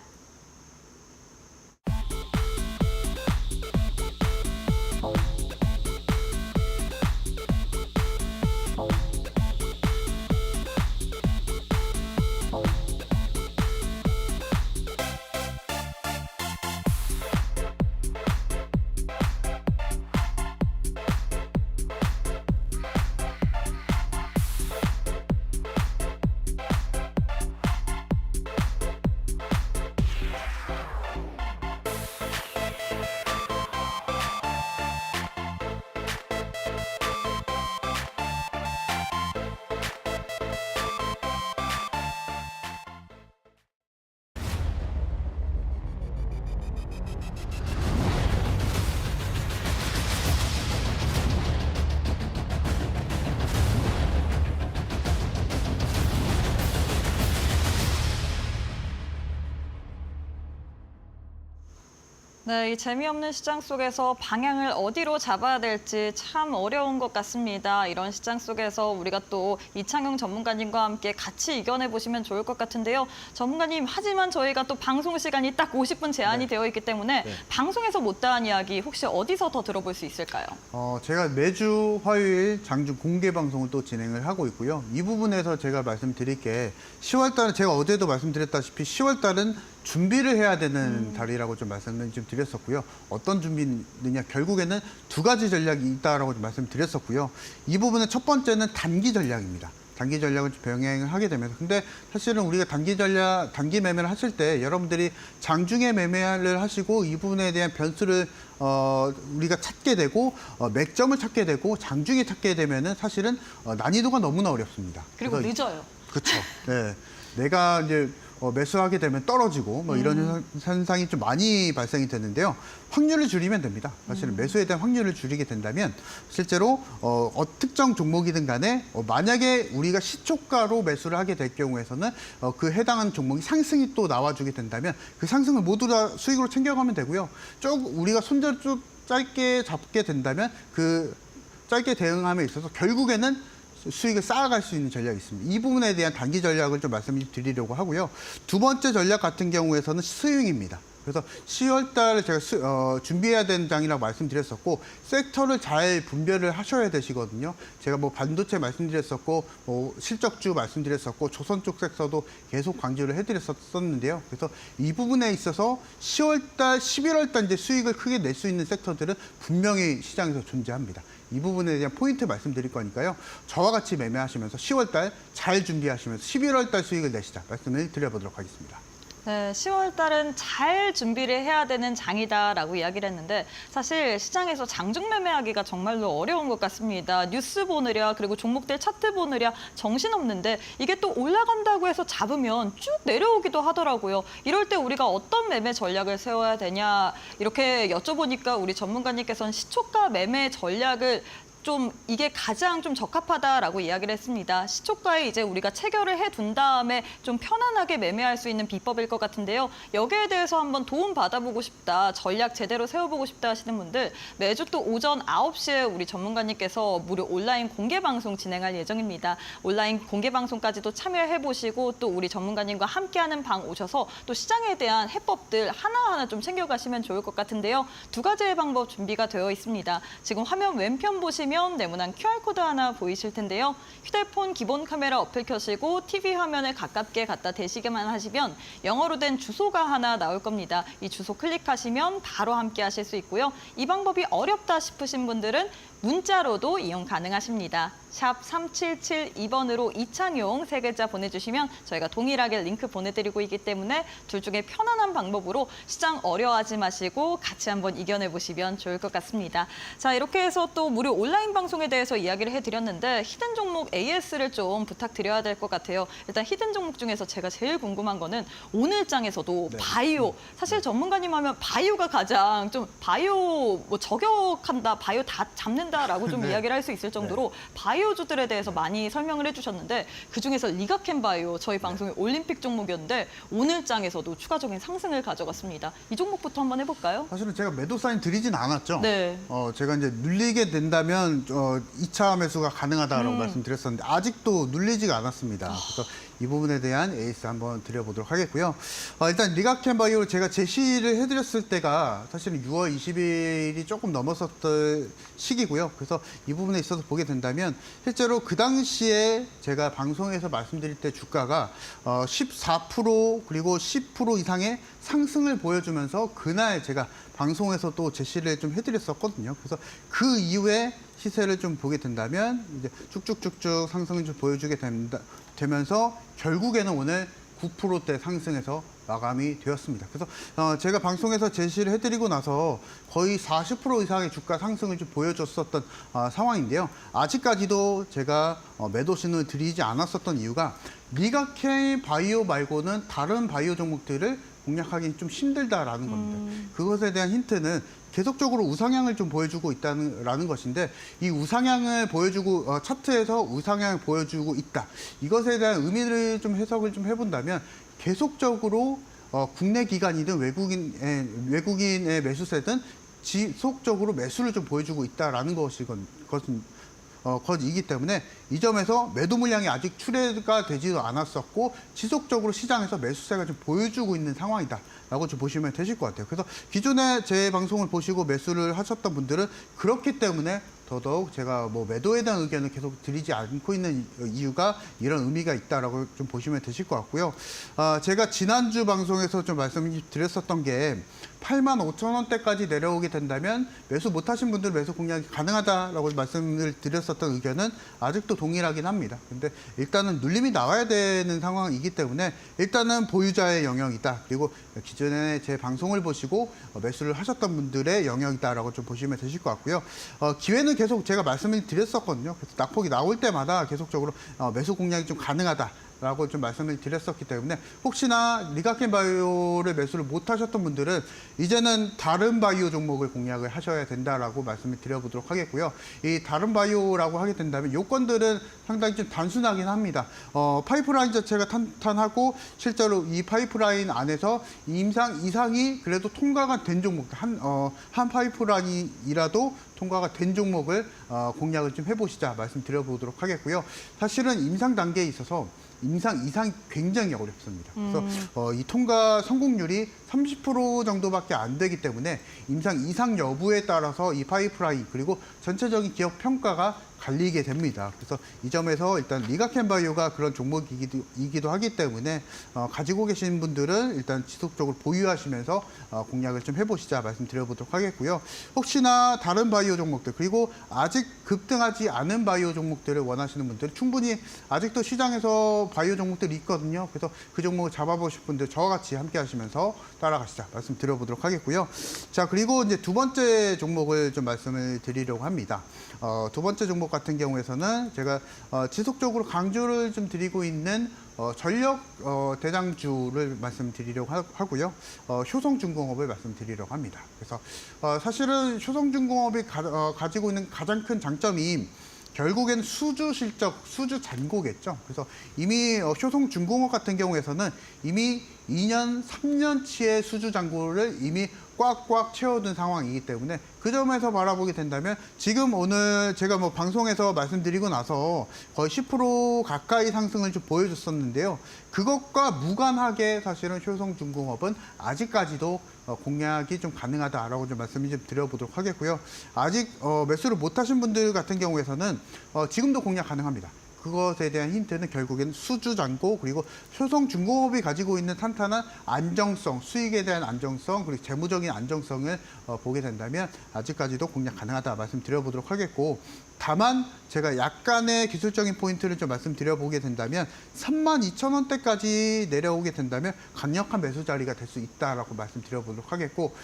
네, 이 재미없는 시장 속에서 방향을 어디로 잡아야 될지 참 어려운 것 같습니다. 이런 시장 속에서 우리가 또 이창용 전문가님과 함께 같이 이겨내 보시면 좋을 것 같은데요. 전문가님, 하지만 저희가 또 방송 시간이 딱 50분 제한이 되어 있기 때문에 방송에서 못다한 이야기 혹시 어디서 더 들어볼 수 있을까요? 제가 매주 화요일 장중 공개 방송을 또 진행을 하고 있고요. 이 부분에서 제가 말씀드릴 게 10월 달은 제가 어제도 말씀드렸다시피 10월 달은 준비를 해야 되는 달이라고 좀 말씀을 좀 드렸었고요. 어떤 준비느냐, 결국에는 2가지 전략이 있다라고 좀 말씀드렸었고요. 이 부분은 첫 번째는 단기 전략입니다. 단기 전략을 좀 병행을 하게 되면서. 근데 사실은 우리가 단기 매매를 하실 때 여러분들이 장중에 매매를 하시고 이 부분에 대한 변수를 우리가 찾게 되고 맥점을 찾게 되고 장중에 찾게 되면은 사실은 난이도가 너무나 어렵습니다. 그리고 늦어요. 그렇죠. 네. 내가 이제 매수하게 되면 떨어지고 뭐 이런 현상이 좀 많이 발생이 되는데요. 확률을 줄이면 됩니다. 사실은 매수에 대한 확률을 줄이게 된다면 실제로 특정 종목이든 간에 만약에 우리가 시초가로 매수를 하게 될 경우에서는 그 해당하는 종목이 상승이 또 나와주게 된다면 그 상승을 모두 다 수익으로 챙겨가면 되고요. 우리가 손절 좀 짧게 잡게 된다면 그 짧게 대응함에 있어서 결국에는 수익을 쌓아갈 수 있는 전략이 있습니다. 이 부분에 대한 단기 전략을 좀 말씀드리려고 하고요. 2번째 전략 같은 경우에서는 스윙입니다. 그래서 10월 달에 제가 준비해야 되는 장이라고 말씀드렸었고 섹터를 잘 분별을 하셔야 되시거든요. 제가 뭐 반도체 말씀드렸었고 뭐 실적주 말씀드렸었고 조선 쪽 섹터도 계속 강조를 해드렸었는데요. 그래서 이 부분에 있어서 10월 달, 11월 달 이제 수익을 크게 낼 수 있는 섹터들은 분명히 시장에서 존재합니다. 이 부분에 대한 포인트 말씀드릴 거니까요. 저와 같이 매매하시면서 10월 달 잘 준비하시면서 11월 달 수익을 내시자 말씀을 드려보도록 하겠습니다. 네, 10월 달은 잘 준비를 해야 되는 장이다라고 이야기를 했는데 사실 시장에서 장중 매매하기가 정말로 어려운 것 같습니다. 뉴스 보느랴 그리고 종목들 차트 보느랴 정신없는데 이게 또 올라간다고 해서 잡으면 쭉 내려오기도 하더라고요. 이럴 때 우리가 어떤 매매 전략을 세워야 되냐 이렇게 여쭤보니까 우리 전문가님께서는 시초가 매매 전략을 좀 이게 가장 좀 적합하다라고 이야기를 했습니다. 시초가에 이제 우리가 체결을 해둔 다음에 좀 편안하게 매매할 수 있는 비법일 것 같은데요. 여기에 대해서 한번 도움 받아보고 싶다, 전략 제대로 세워보고 싶다 하시는 분들 매주 또 오전 9시에 우리 전문가님께서 무료 온라인 공개 방송 진행할 예정입니다. 온라인 공개 방송까지도 참여해보시고 또 우리 전문가님과 함께하는 방 오셔서 또 시장에 대한 해법들 하나하나 좀 챙겨가시면 좋을 것 같은데요. 2가지의 방법 준비가 되어 있습니다. 지금 화면 왼편 보시면 누르시면 네모난 QR코드 하나 보이실 텐데요. 휴대폰 기본 카메라 어플 켜시고 TV 화면에 가깝게 갖다 대시기만 하시면 영어로 된 주소가 하나 나올 겁니다. 이 주소 클릭하시면 바로 함께 하실 수 있고요. 이 방법이 어렵다 싶으신 분들은 문자로도 이용 가능하십니다. 샵 3772번으로 이창용 3글자 보내주시면 저희가 동일하게 링크 보내드리고 있기 때문에 둘 중에 편안한 방법으로 시장 어려워하지 마시고 같이 한번 이겨내보시면 좋을 것 같습니다. 자, 이렇게 해서 또 무료 온라인 방송에 대해서 이야기를 해드렸는데 히든 종목 AS를 좀 부탁드려야 될 것 같아요. 일단 히든 종목 중에서 제가 제일 궁금한 거는 오늘 장에서도 네. 바이오, 사실 전문가님 하면 바이오가 가장 좀 바이오 뭐 저격한다, 바이오 다 잡는다라고 좀 네. 이야기를 할 수 있을 정도로 바이오주들에 대해서 많이 설명을 해주셨는데 그중에서 리가켄 바이오 저희 방송의 올림픽 종목이었는데 오늘 장에서도 추가적인 상승을 가져갔습니다. 이 종목부터 한번 해볼까요? 사실은 제가 매도 사인 드리진 않았죠. 네. 제가 이제 눌리게 된다면 2차 매수가 가능하다라고 말씀드렸었는데 아직도 눌리지가 않았습니다. 그래서 이 부분에 대한 에이스 한번 드려보도록 하겠고요. 일단 리가켄 바이오 제가 제시를 해드렸을 때가 사실은 6월 20일이 조금 넘었었던 시기고요. 그래서 이 부분에 있어서 보게 된다면 실제로 그 당시에 제가 방송에서 말씀드릴 때 주가가 14% 그리고 10% 이상의 상승을 보여주면서 그날 제가 방송에서 또 제시를 좀 해드렸었거든요. 그래서 그 이후에 시세를 좀 보게 된다면 이제 쭉쭉쭉쭉 상승을 좀 보여주게 되면서 결국에는 오늘 9%대 상승해서 마감이 되었습니다. 그래서 제가 방송에서 제시를 해드리고 나서 거의 40% 이상의 주가 상승을 좀 보여줬었던 상황인데요. 아직까지도 제가 매도 신호를 드리지 않았었던 이유가 리가켄 바이오 말고는 다른 바이오 종목들을 공략하기 좀 힘들다라는 겁니다. 그것에 대한 힌트는 계속적으로 우상향을 좀 보여주고 있다는 것인데 이 우상향을 보여주고 차트에서 우상향을 보여주고 있다. 이것에 대한 의미를 좀 해석을 좀 해본다면 계속적으로 국내 기관이든 외국인의 매수세든 지속적으로 매수를 좀 보여주고 있다라는 것이기 때문에 이 점에서 매도 물량이 아직 출회가 되지도 않았었고 지속적으로 시장에서 매수세가 좀 보여주고 있는 상황이다라고 좀 보시면 되실 것 같아요. 그래서 기존에 제 방송을 보시고 매수를 하셨던 분들은 그렇기 때문에 더더욱 제가 뭐 매도에 대한 의견을 계속 드리지 않고 있는 이유가 이런 의미가 있다라고 좀 보시면 되실 것 같고요. 제가 지난주 방송에서 좀 말씀드렸었던 게 85,000원대까지 내려오게 된다면 매수 못하신 분들 매수 공략이 가능하다라고 말씀을 드렸었던 의견은 아직도 동일하긴 합니다. 근데 일단은 눌림이 나와야 되는 상황이기 때문에 일단은 보유자의 영역이다. 그리고 기존에 제 방송을 보시고 매수를 하셨던 분들의 영역이다라고 좀 보시면 되실 것 같고요. 기회는 계속 제가 말씀을 드렸었거든요. 그래서 낙폭이 나올 때마다 계속적으로 매수 공략이 좀 가능하다. 라고 좀 말씀을 드렸었기 때문에 혹시나 리가켄 바이오를 매수를 못 하셨던 분들은 이제는 다른 바이오 종목을 공략을 하셔야 된다라고 말씀을 드려보도록 하겠고요. 이 다른 바이오라고 하게 된다면 요건들은 상당히 좀 단순하긴 합니다. 파이프라인 자체가 탄탄하고 실제로 이 파이프라인 안에서 임상 이상이 그래도 통과가 된 종목 한 파이프라인이라도 통과가 된 종목을 공략을 좀 해보시자 말씀드려보도록 하겠고요. 사실은 임상 단계에 있어서 임상 이상이 굉장히 어렵습니다. 그래서 이 통과 성공률이 30% 정도밖에 안 되기 때문에 임상 이상 여부에 따라서 이 파이프라인 그리고 전체적인 기업 평가가 갈리게 됩니다. 그래서 이 점에서 일단 리가켄 바이오가 그런 종목이기도 하기 때문에 가지고 계신 분들은 일단 지속적으로 보유하시면서 공략을 좀 해보시자 말씀드려보도록 하겠고요. 혹시나 다른 바이오 종목들 그리고 아직 급등하지 않은 바이오 종목들을 원하시는 분들은 충분히 아직도 시장에서 바이오 종목들이 있거든요. 그래서 그 종목을 잡아보실 분들 저와 같이 함께 하시면서 따라가시자 말씀드려보도록 하겠고요. 자, 그리고 이제 두 번째 종목을 좀 말씀을 드리려고 합니다. 두 번째 종목 같은 경우에서는 제가 지속적으로 강조를 좀 드리고 있는 전력 대장주를 말씀드리려고 하고요. 효성중공업을 말씀드리려고 합니다. 그래서 사실은 효성중공업이 가지고 있는 가장 큰 장점이 결국엔 수주 실적, 수주 잔고겠죠. 그래서 이미 효성중공업 같은 경우에서는 이미 2년, 3년치의 수주 잔고를 이미 꽉꽉 채워둔 상황이기 때문에 그 점에서 바라보게 된다면 지금 오늘 제가 뭐 방송에서 말씀드리고 나서 거의 10% 가까이 상승을 좀 보여줬었는데요. 그것과 무관하게 사실은 효성중공업은 아직까지도 공략이 좀 가능하다라고 좀 말씀을 좀 드려보도록 하겠고요. 아직 매수를 못하신 분들 같은 경우에서는 지금도 공략 가능합니다. 그것에 대한 힌트는 결국엔 수주잔고 그리고 효성중공업이 가지고 있는 탄탄한 안정성, 수익에 대한 안정성 그리고 재무적인 안정성을 보게 된다면 아직까지도 공략 가능하다 말씀드려보도록 하겠고 다만 제가 약간의 기술적인 포인트를 좀 말씀드려보게 된다면 32,000원대까지 내려오게 된다면 강력한 매수 자리가 될 수 있다라고 말씀드려보도록 하겠고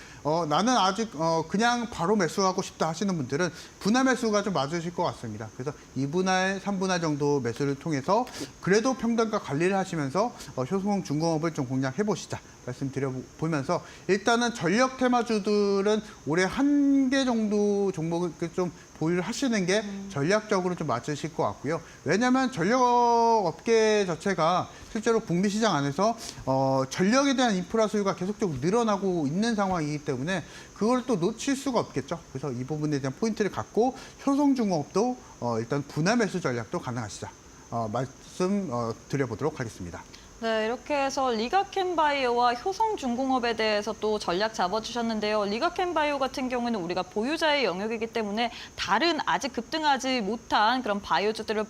나는 아직 그냥 바로 매수하고 싶다 하시는 분들은 분할 매수가 좀 맞으실 것 같습니다. 그래서 2분할, 3분할 정도 매수를 통해서 그래도 평단가 관리를 하시면서 효성중공업을 좀 공략해 보시자 말씀드려보면서 일단은 전력 테마주들은 올해 한 개 정도 종목을 좀 보유를 하시는 게 전략적으로 좀 맞으실 것 같고요. 왜냐하면 전력 업계 자체가 실제로 북미 시장 안에서 전력에 대한 인프라 수요가 계속적으로 늘어나고 있는 상황이기 때문에 그걸 또 놓칠 수가 없겠죠. 그래서 이 부분에 대한 포인트를 갖고 효성중공업도 일단 분할 매수 전략도 가능하시다. 말씀 드려보도록 하겠습니다. 네, 이렇게 해서 리가캠바이오와 효성중공업에 대해서 또 전략 잡아주셨는데요. 리가캠바이오 같은 경우는 우리가 보유자의 영역이기 때문에 다른 아직 급등하지 못한 그런 바이오주들을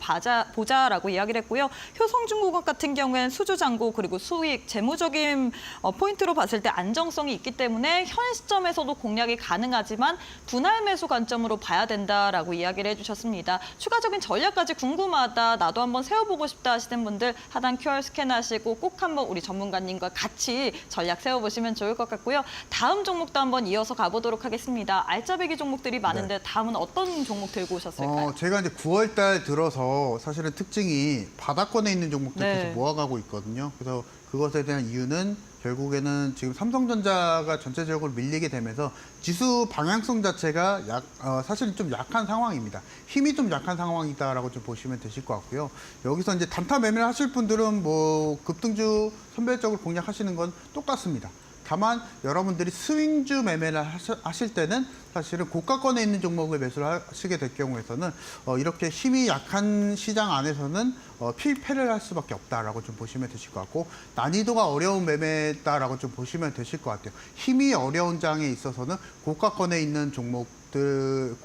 보자라고 이야기를 했고요. 효성중공업 같은 경우에는 수주잔고 그리고 수익, 재무적인 포인트로 봤을 때 안정성이 있기 때문에 현 시점에서도 공략이 가능하지만 분할 매수 관점으로 봐야 된다라고 이야기를 해주셨습니다. 추가적인 전략까지 궁금하다, 나도 한번 세워보고 싶다 하시는 분들 하단 QR 스캔하시고 꼭 한번 우리 전문가님과 같이 전략 세워보시면 좋을 것 같고요. 다음 종목도 한번 이어서 가보도록 하겠습니다. 알짜배기 종목들이 많은데 네. 다음은 어떤 종목 들고 오셨을까요? 제가 이제 9월 달 들어서 사실은 특징이 바닥권에 있는 종목들 네. 계속 모아가고 있거든요. 그래서 그것에 대한 이유는 결국에는 지금 삼성전자가 전체적으로 밀리게 되면서 지수 방향성 자체가 사실 좀 약한 상황입니다. 힘이 좀 약한 상황이다라고 좀 보시면 되실 것 같고요. 여기서 이제 단타 매매를 하실 분들은 뭐 급등주 선별적으로 공략하시는 건 똑같습니다. 다만 여러분들이 스윙주 매매를 하실 때는 사실은 고가권에 있는 종목을 매수를 하시게 될 경우에서는 이렇게 힘이 약한 시장 안에서는 필패를 할 수밖에 없다라고 좀 보시면 되실 것 같고 난이도가 어려운 매매다라고 좀 보시면 되실 것 같아요. 힘이 어려운 장에 있어서는 고가권에 있는 종목들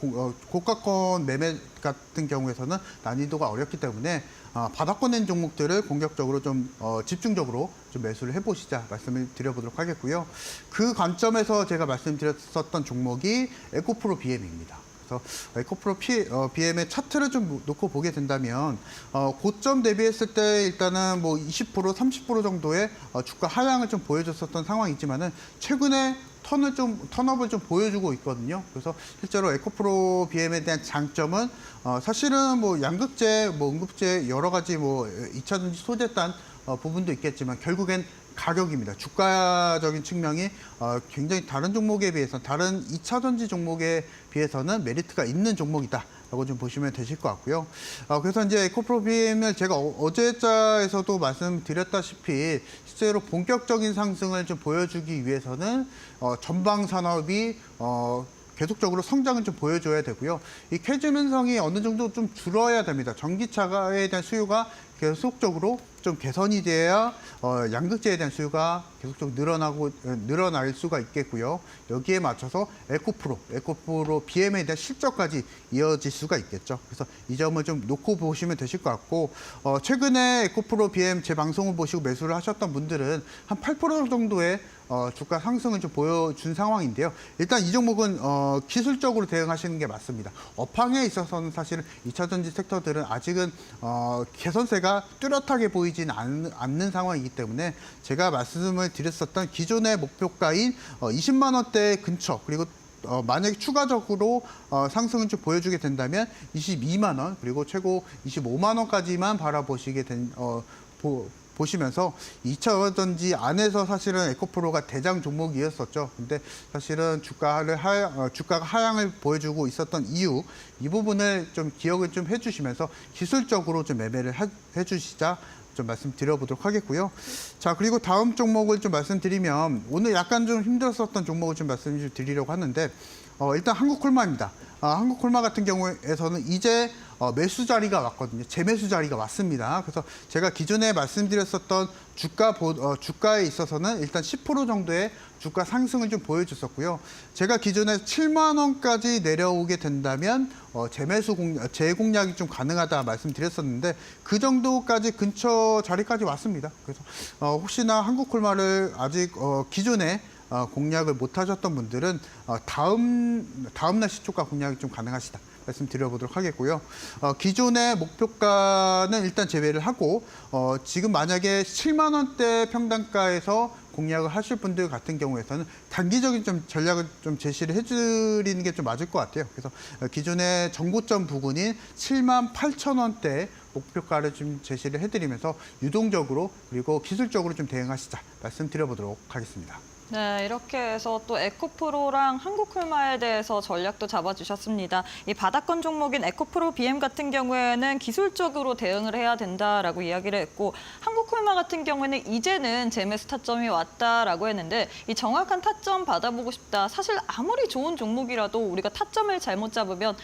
고가권 매매 같은 경우에서는 난이도가 어렵기 때문에 바닥권에 있는 종목들을 공격적으로 좀 집중적으로 좀 매수를 해보시자 말씀을 드려보도록 하겠고요. 그 관점에서 제가 말씀드렸었던 종목이 에코프로 BM입니다. 그래서 에코프로 BM의 차트를 좀 놓고 보게 된다면 고점 대비했을 때 일단은 뭐 20%, 30% 정도의 주가 하향을 좀 보여줬었던 상황이지만은 최근에 턴업을 좀 보여주고 있거든요. 그래서 실제로 에코프로 BM에 대한 장점은 사실은 뭐 양극재, 뭐 응급재 여러 가지 뭐 2차전지 소재단 부분도 있겠지만 결국엔 가격입니다. 주가적인 측면이 굉장히 다른 종목에 비해서 다른 2차전지 종목에 비해서는 메리트가 있는 종목이다라고 좀 보시면 되실 것 같고요. 그래서 이제 에코프로 BM을 제가 어제자에서도 말씀드렸다시피 실제로 본격적인 상승을 좀 보여주기 위해서는 전방 산업이 계속적으로 성장을 좀 보여줘야 되고요. 이 캐즈면성이 어느 정도 좀 줄어야 됩니다. 전기차에 대한 수요가 계속적으로 좀 개선이 돼야 양극재에 대한 수요가 계속적으로 늘어날 수가 있겠고요. 여기에 맞춰서 에코프로 BM에 대한 실적까지 이어질 수가 있겠죠. 그래서 이 점을 좀 놓고 보시면 되실 것 같고 최근에 에코프로 BM 제 방송을 보시고 매수를 하셨던 분들은 한 8% 정도의 주가 상승을 좀 보여준 상황인데요. 일단 이 종목은 기술적으로 대응하시는 게 맞습니다. 업황에 있어서는 사실은 2차전지 섹터들은 아직은 개선세가 뚜렷하게 보이진 않는 상황이기 때문에 제가 말씀을 드렸었던 기존의 목표가인 20만 원대 근처 그리고 만약에 추가적으로 상승을 좀 보여주게 된다면 22만 원 그리고 최고 25만 원까지만 바라보시게 보시면서 2차전지 안에서 사실은 에코프로가 대장 종목이었었죠. 근데 사실은 주가가 하향을 보여주고 있었던 이유 이 부분을 좀 기억을 좀 해주시면서 기술적으로 좀 매매를 해주시자 좀 말씀드려보도록 하겠고요. 자, 그리고 다음 종목을 좀 말씀드리면 오늘 약간 좀 힘들었었던 종목을 좀 말씀드리려고 하는데 일단 한국콜마입니다. 한국콜마 같은 경우에서는 이제 매수 자리가 왔거든요. 재매수 자리가 왔습니다. 그래서 제가 기존에 말씀드렸었던 주가에 있어서는 일단 10% 정도의 주가 상승을 좀 보여줬었고요. 제가 기존에 7만 원까지 내려오게 된다면 재공략이 좀 가능하다 말씀드렸었는데 그 정도까지 근처 자리까지 왔습니다. 그래서 혹시나 한국콜마를 아직 기존에 공략을 못 하셨던 분들은 다음날 시초가 공략이 좀 가능하시다 말씀드려보도록 하겠고요. 기존의 목표가는 일단 제외를 하고 지금 만약에 7만 원대 평단가에서 공략을 하실 분들 같은 경우에서는 단기적인 좀 전략을 좀 제시를 해드리는 게 좀 맞을 것 같아요. 그래서 기존의 정고점 부근인 7만 8천 원대 목표가를 좀 제시를 해드리면서 유동적으로 그리고 기술적으로 좀 대응하시자 말씀드려보도록 하겠습니다. 네, 이렇게 해서 또 에코프로랑 한국콜마에 대해서 전략도 잡아주셨습니다. 이 바닥권 종목인 에코프로 BM 같은 경우에는 기술적으로 대응을 해야 된다라고 이야기를 했고 한국콜마 같은 경우에는 이제는 재매수 타점이 왔다라고 했는데 이 정확한 타점 받아보고 싶다. 사실 아무리 좋은 종목이라도 우리가 타점을 잘못 잡으면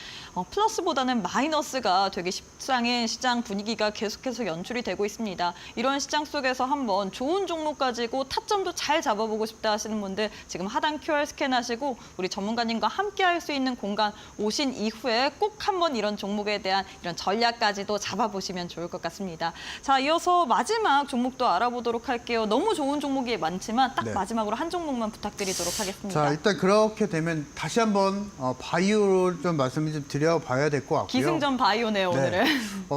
플러스보다는 마이너스가 되기 십상인 시장 분위기가 계속해서 연출이 되고 있습니다. 이런 시장 속에서 한번 좋은 종목 가지고 타점도 잘 잡아보고 싶다 하시는 분들 지금 하단 QR 스캔하시고 우리 전문가님과 함께 할 수 있는 공간 오신 이후에 꼭 한번 이런 종목에 대한 이런 전략까지도 잡아보시면 좋을 것 같습니다. 자, 이어서 마지막 종목도 알아보도록 할게요. 너무 좋은 종목이 많지만 딱 네. 마지막으로 한 종목만 부탁드리도록 하겠습니다. 자, 일단 그렇게 되면 다시 한번 바이오를 좀 말씀을 좀 드려봐야 될 것 같고요. 기승전 바이오네요, 오늘은.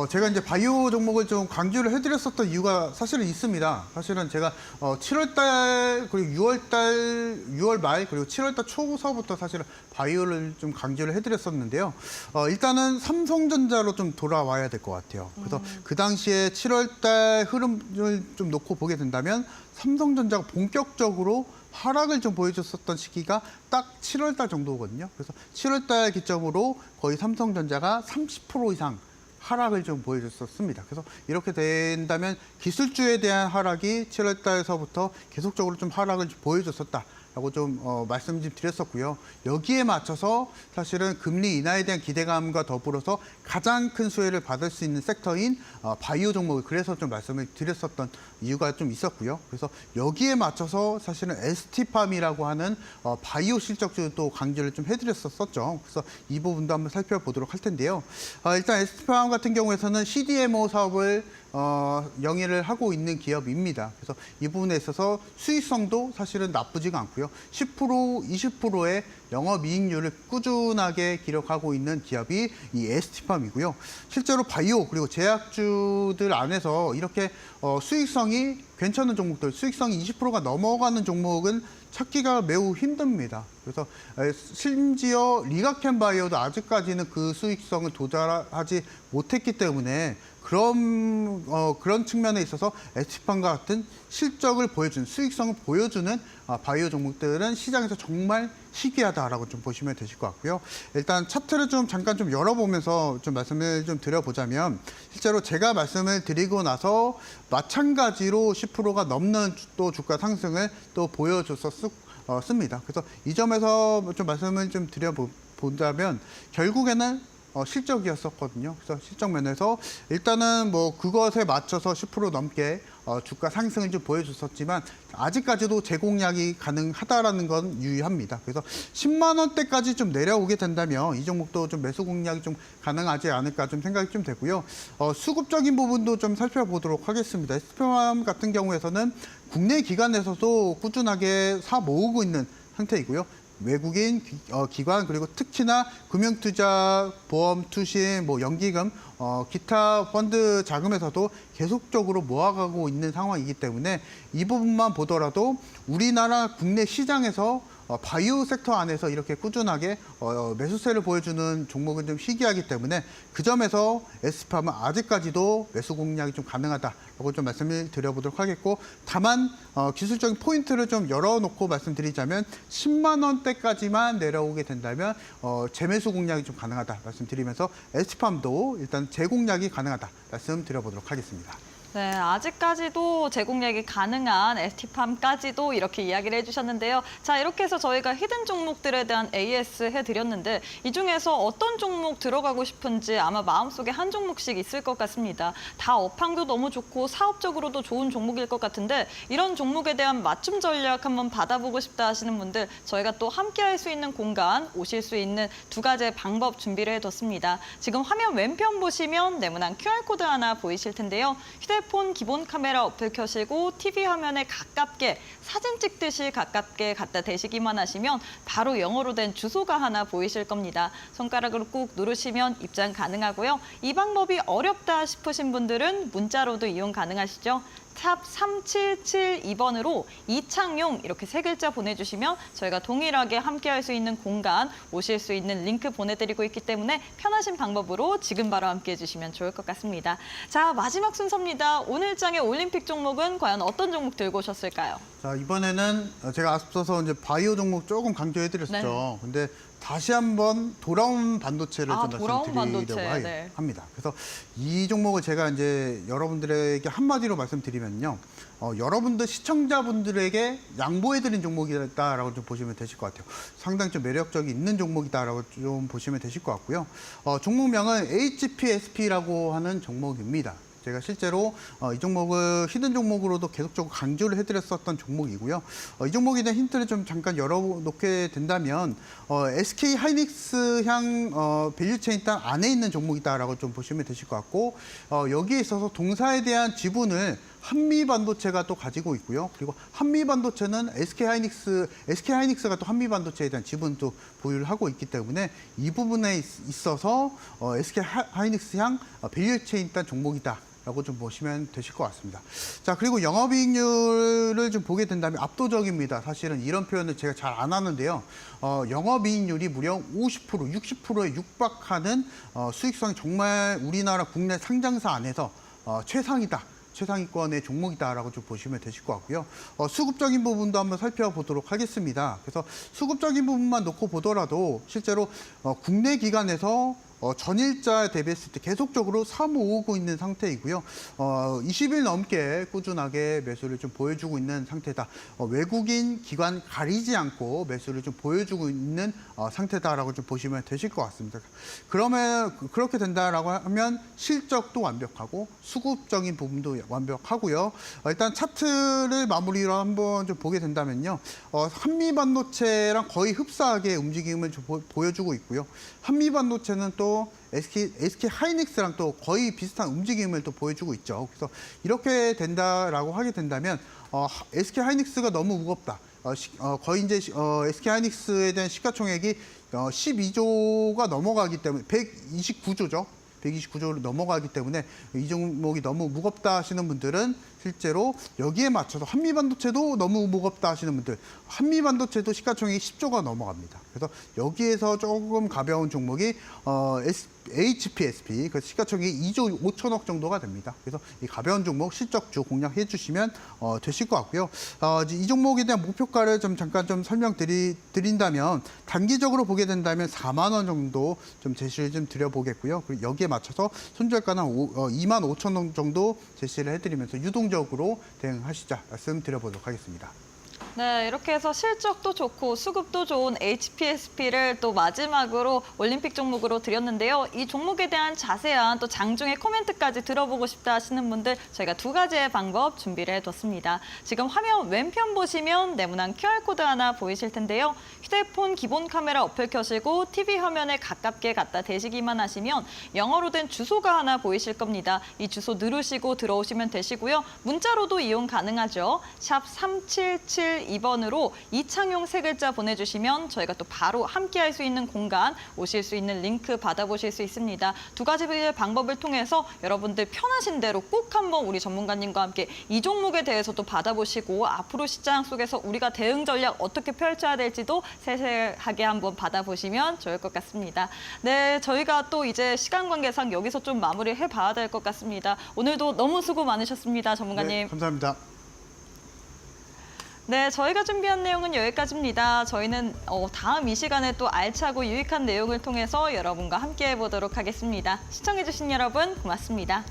제가 이제 바이오 종목을 좀 강조를 해드렸었던 이유가 사실은 있습니다. 사실은 제가 7월달 그리고 6월 말 그리고 7월달 초서부터 사실은 바이오를 좀 강조를 해드렸었는데요. 일단은 삼성전자로 좀 돌아와야 될 것 같아요. 그래서 그 당시에 7월달 흐름을 좀 놓고 보게 된다면 삼성전자가 본격적으로 하락을 좀 보여줬었던 시기가 딱 7월달 정도거든요. 그래서 7월달 기점으로 거의 삼성전자가 30% 이상 하락을 좀 보여줬었습니다. 그래서 이렇게 된다면 기술주에 대한 하락이 7월달서부터 계속적으로 좀 하락을 보여줬었다라고 좀 말씀 좀 드렸었고요. 여기에 맞춰서 사실은 금리 인하에 대한 기대감과 더불어서 가장 큰 수혜를 받을 수 있는 섹터인 바이오 종목을 그래서 좀 말씀을 드렸었던 이유가 좀 있었고요. 그래서 여기에 맞춰서 사실은 ST팜이라고 하는 바이오 실적주도 강조를 좀 해드렸었죠. 그래서 이 부분도 한번 살펴보도록 할 텐데요. 일단 ST팜 같은 경우에서는 CDMO 사업을 영위를 하고 있는 기업입니다. 그래서 이 부분에 있어서 수익성도 사실은 나쁘지가 않고요. 10%, 20%의 영업이익률을 꾸준하게 기록하고 있는 기업이 이 ST팜이고요. 실제로 바이오 그리고 제약주들 안에서 이렇게 수익성이 괜찮은 종목들, 수익성이 20%가 넘어가는 종목은 찾기가 매우 힘듭니다. 그래서 심지어 리가켄 바이오도 아직까지는 그 수익성을 도달하지 못했기 때문에 그런 측면에 있어서 ST팜과 같은 실적을 보여주는, 수익성을 보여주는 바이오 종목들은 시장에서 정말 희귀하다라고 좀 보시면 되실 것 같고요. 일단 차트를 좀 잠깐 좀 열어보면서 좀 말씀을 좀 드려보자면 실제로 제가 말씀을 드리고 나서 마찬가지로 10%가 넘는 또 주가 상승을 또 보여줬었습니다. 그래서 이 점에서 좀 말씀을 좀 드려보자면 결국에는 실적이었었거든요. 그래서 실적 면에서 일단은 뭐 그것에 맞춰서 10% 넘게 주가 상승을 좀 보여줬었지만 아직까지도 재공략이 가능하다라는 건 유의합니다. 그래서 10만 원대까지 좀 내려오게 된다면 이 종목도 좀 매수 공략이 좀 가능하지 않을까 좀 생각이 좀 되고요. 수급적인 부분도 좀 살펴보도록 하겠습니다. ST팜 같은 경우에서는 국내 기관에서도 꾸준하게 사 모으고 있는 상태이고요. 외국인 기관 그리고 특히나 금융투자, 보험, 투신, 뭐 연기금, 기타 펀드 자금에서도 계속적으로 모아가고 있는 상황이기 때문에 이 부분만 보더라도 우리나라 국내 시장에서 바이오 섹터 안에서 이렇게 꾸준하게 매수세를 보여주는 종목은 좀 희귀하기 때문에 그 점에서 ST팜은 아직까지도 매수 공략이 좀 가능하다라고 좀 말씀을 드려보도록 하겠고 다만 기술적인 포인트를 좀 열어놓고 말씀드리자면 10만 원대까지만 내려오게 된다면 재매수 공략이 좀 가능하다 말씀드리면서 ST팜도 일단 재공략이 가능하다 말씀드려보도록 하겠습니다. 네, 아직까지도 제공량이 가능한 ST팜까지도 이렇게 이야기를 해주셨는데요. 자, 이렇게 해서 저희가 히든 종목들에 대한 AS 해드렸는데 이 중에서 어떤 종목 들어가고 싶은지 아마 마음속에 한 종목씩 있을 것 같습니다. 다 업황도 너무 좋고 사업적으로도 좋은 종목일 것 같은데 이런 종목에 대한 맞춤 전략 한번 받아보고 싶다 하시는 분들 저희가 또 함께할 수 있는 공간, 오실 수 있는 두 가지의 방법 준비를 해뒀습니다. 지금 화면 왼편 보시면 네모난 QR코드 하나 보이실 텐데요. 휴대폰 기본 카메라 어플 켜시고 TV 화면에 가깝게 사진 찍듯이 가깝게 갖다 대시기만 하시면 바로 영어로 된 주소가 하나 보이실 겁니다. 손가락으로 꾹 누르시면 입장 가능하고요. 이 방법이 어렵다 싶으신 분들은 문자로도 이용 가능하시죠. 샵 3772번으로 이창용 이렇게 세 글자 보내주시면 저희가 동일하게 함께할 수 있는 공간, 오실 수 있는 링크 보내드리고 있기 때문에 편하신 방법으로 지금 바로 함께해 주시면 좋을 것 같습니다. 자, 마지막 순서입니다. 오늘 장의 올림픽 종목은 과연 어떤 종목 들고 오셨을까요? 자, 이번에는 제가 앞서서 이제 바이오 종목 조금 강조해드렸죠. 근데 다시 한번 돌아온 반도체를 좀 돌아온 말씀드리려고 반도체, 네. 합니다. 그래서 이 종목을 제가 이제 여러분들에게 한마디로 말씀드리면요. 여러분들 시청자분들에게 양보해드린 종목이다라고 좀 보시면 되실 것 같아요. 상당히 좀 매력적이 있는 종목이다라고 좀 보시면 되실 것 같고요. 종목명은 HPSP라고 하는 종목입니다. 제가 실제로 이 종목을 히든 종목으로도 계속적으로 강조를 해드렸었던 종목이고요. 이 종목에 대한 힌트를 좀 잠깐 열어놓게 된다면 SK 하이닉스향 밸류체인 땅 안에 있는 종목이다라고 좀 보시면 되실 것 같고 여기에 있어서 동사에 대한 지분을 한미반도체가 또 가지고 있고요. 그리고 한미반도체는 SK 하이닉스가 또 한미반도체에 대한 지분도 보유를 하고 있기 때문에 이 부분에 있어서 SK 하이닉스향 밸류체인 땅 종목이다. 라고 좀 보시면 되실 것 같습니다. 자, 그리고 영업이익률을 좀 보게 된다면 압도적입니다. 사실은 이런 표현을 제가 잘 안 하는데요. 영업이익률이 무려 50%, 60%에 육박하는 수익성이 정말 우리나라 국내 상장사 안에서 최상이다. 최상위권의 종목이다라고 좀 보시면 되실 것 같고요. 수급적인 부분도 한번 살펴보도록 하겠습니다. 그래서 수급적인 부분만 놓고 보더라도 실제로 국내 기관에서 전일자 대비했을 때 계속적으로 사모으고 있는 상태이고요. 20일 넘게 꾸준하게 매수를 좀 보여주고 있는 상태다. 외국인 기관 가리지 않고 매수를 좀 보여주고 있는 상태다라고 좀 보시면 되실 것 같습니다. 그러면 그렇게 된다라고 하면 실적도 완벽하고 수급적인 부분도 완벽하고요. 일단 차트를 마무리로 한번 좀 보게 된다면요. 한미반도체랑 거의 흡사하게 움직임을 좀 보여주고 있고요. 한미반도체는 또 SK 하이닉스랑 또 거의 비슷한 움직임을 또 보여주고 있죠. 그래서 이렇게 된다라고 하게 된다면 SK 하이닉스가 너무 무겁다. 거의 이제 SK 하이닉스에 대한 시가총액이 12조가 넘어가기 때문에 129조죠. 129조를 넘어가기 때문에 이 종목이 너무 무겁다 하시는 분들은 실제로 여기에 맞춰서 한미반도체도 너무 무겁다 하시는 분들, 한미반도체도 시가총액이 10조가 넘어갑니다. 그래서 여기에서 조금 가벼운 종목이 HPSP, 그 시가총액이 2조 5천억 정도가 됩니다. 그래서 이 가벼운 종목 실적주 공략해 주시면 되실 것 같고요. 이 종목에 대한 목표가를 좀 잠깐 좀 설명드린다면 단기적으로 보게 된다면 4만 원 정도 좀 제시를 좀 드려보겠고요. 그리고 여기에 맞춰서 손절가는 2만 5천 원 정도 제시를 해드리면서 유동적으로 대응하시자 말씀드려보도록 하겠습니다. 네, 이렇게 해서 실적도 좋고 수급도 좋은 HPSP를 또 마지막으로 올림픽 종목으로 드렸는데요. 이 종목에 대한 자세한 또 장중의 코멘트까지 들어보고 싶다 하시는 분들 저희가 두 가지의 방법 준비를 해뒀습니다. 지금 화면 왼편 보시면 네모난 QR코드 하나 보이실 텐데요. 휴대폰 기본 카메라 어플 켜시고 TV 화면에 가깝게 갖다 대시기만 하시면 영어로 된 주소가 하나 보이실 겁니다. 이 주소 누르시고 들어오시면 되시고요. 문자로도 이용 가능하죠. 샵 3772번으로 이창용 세 글자 보내주시면 저희가 또 바로 함께할 수 있는 공간, 오실 수 있는 링크 받아보실 수 있습니다. 두 가지의 방법을 통해서 여러분들 편하신 대로 꼭 한번 우리 전문가님과 함께 이 종목에 대해서도 받아보시고 앞으로 시장 속에서 우리가 대응 전략 어떻게 펼쳐야 될지도 세세하게 한번 받아보시면 좋을 것 같습니다. 네, 저희가 또 이제 시간 관계상 여기서 좀 마무리를 해봐야 될 것 같습니다. 오늘도 너무 수고 많으셨습니다, 전문가님. 네, 감사합니다. 네, 저희가 준비한 내용은 여기까지입니다. 저희는 다음 이 시간에 또 알차고 유익한 내용을 통해서 여러분과 함께 해보도록 하겠습니다. 시청해주신 여러분 고맙습니다.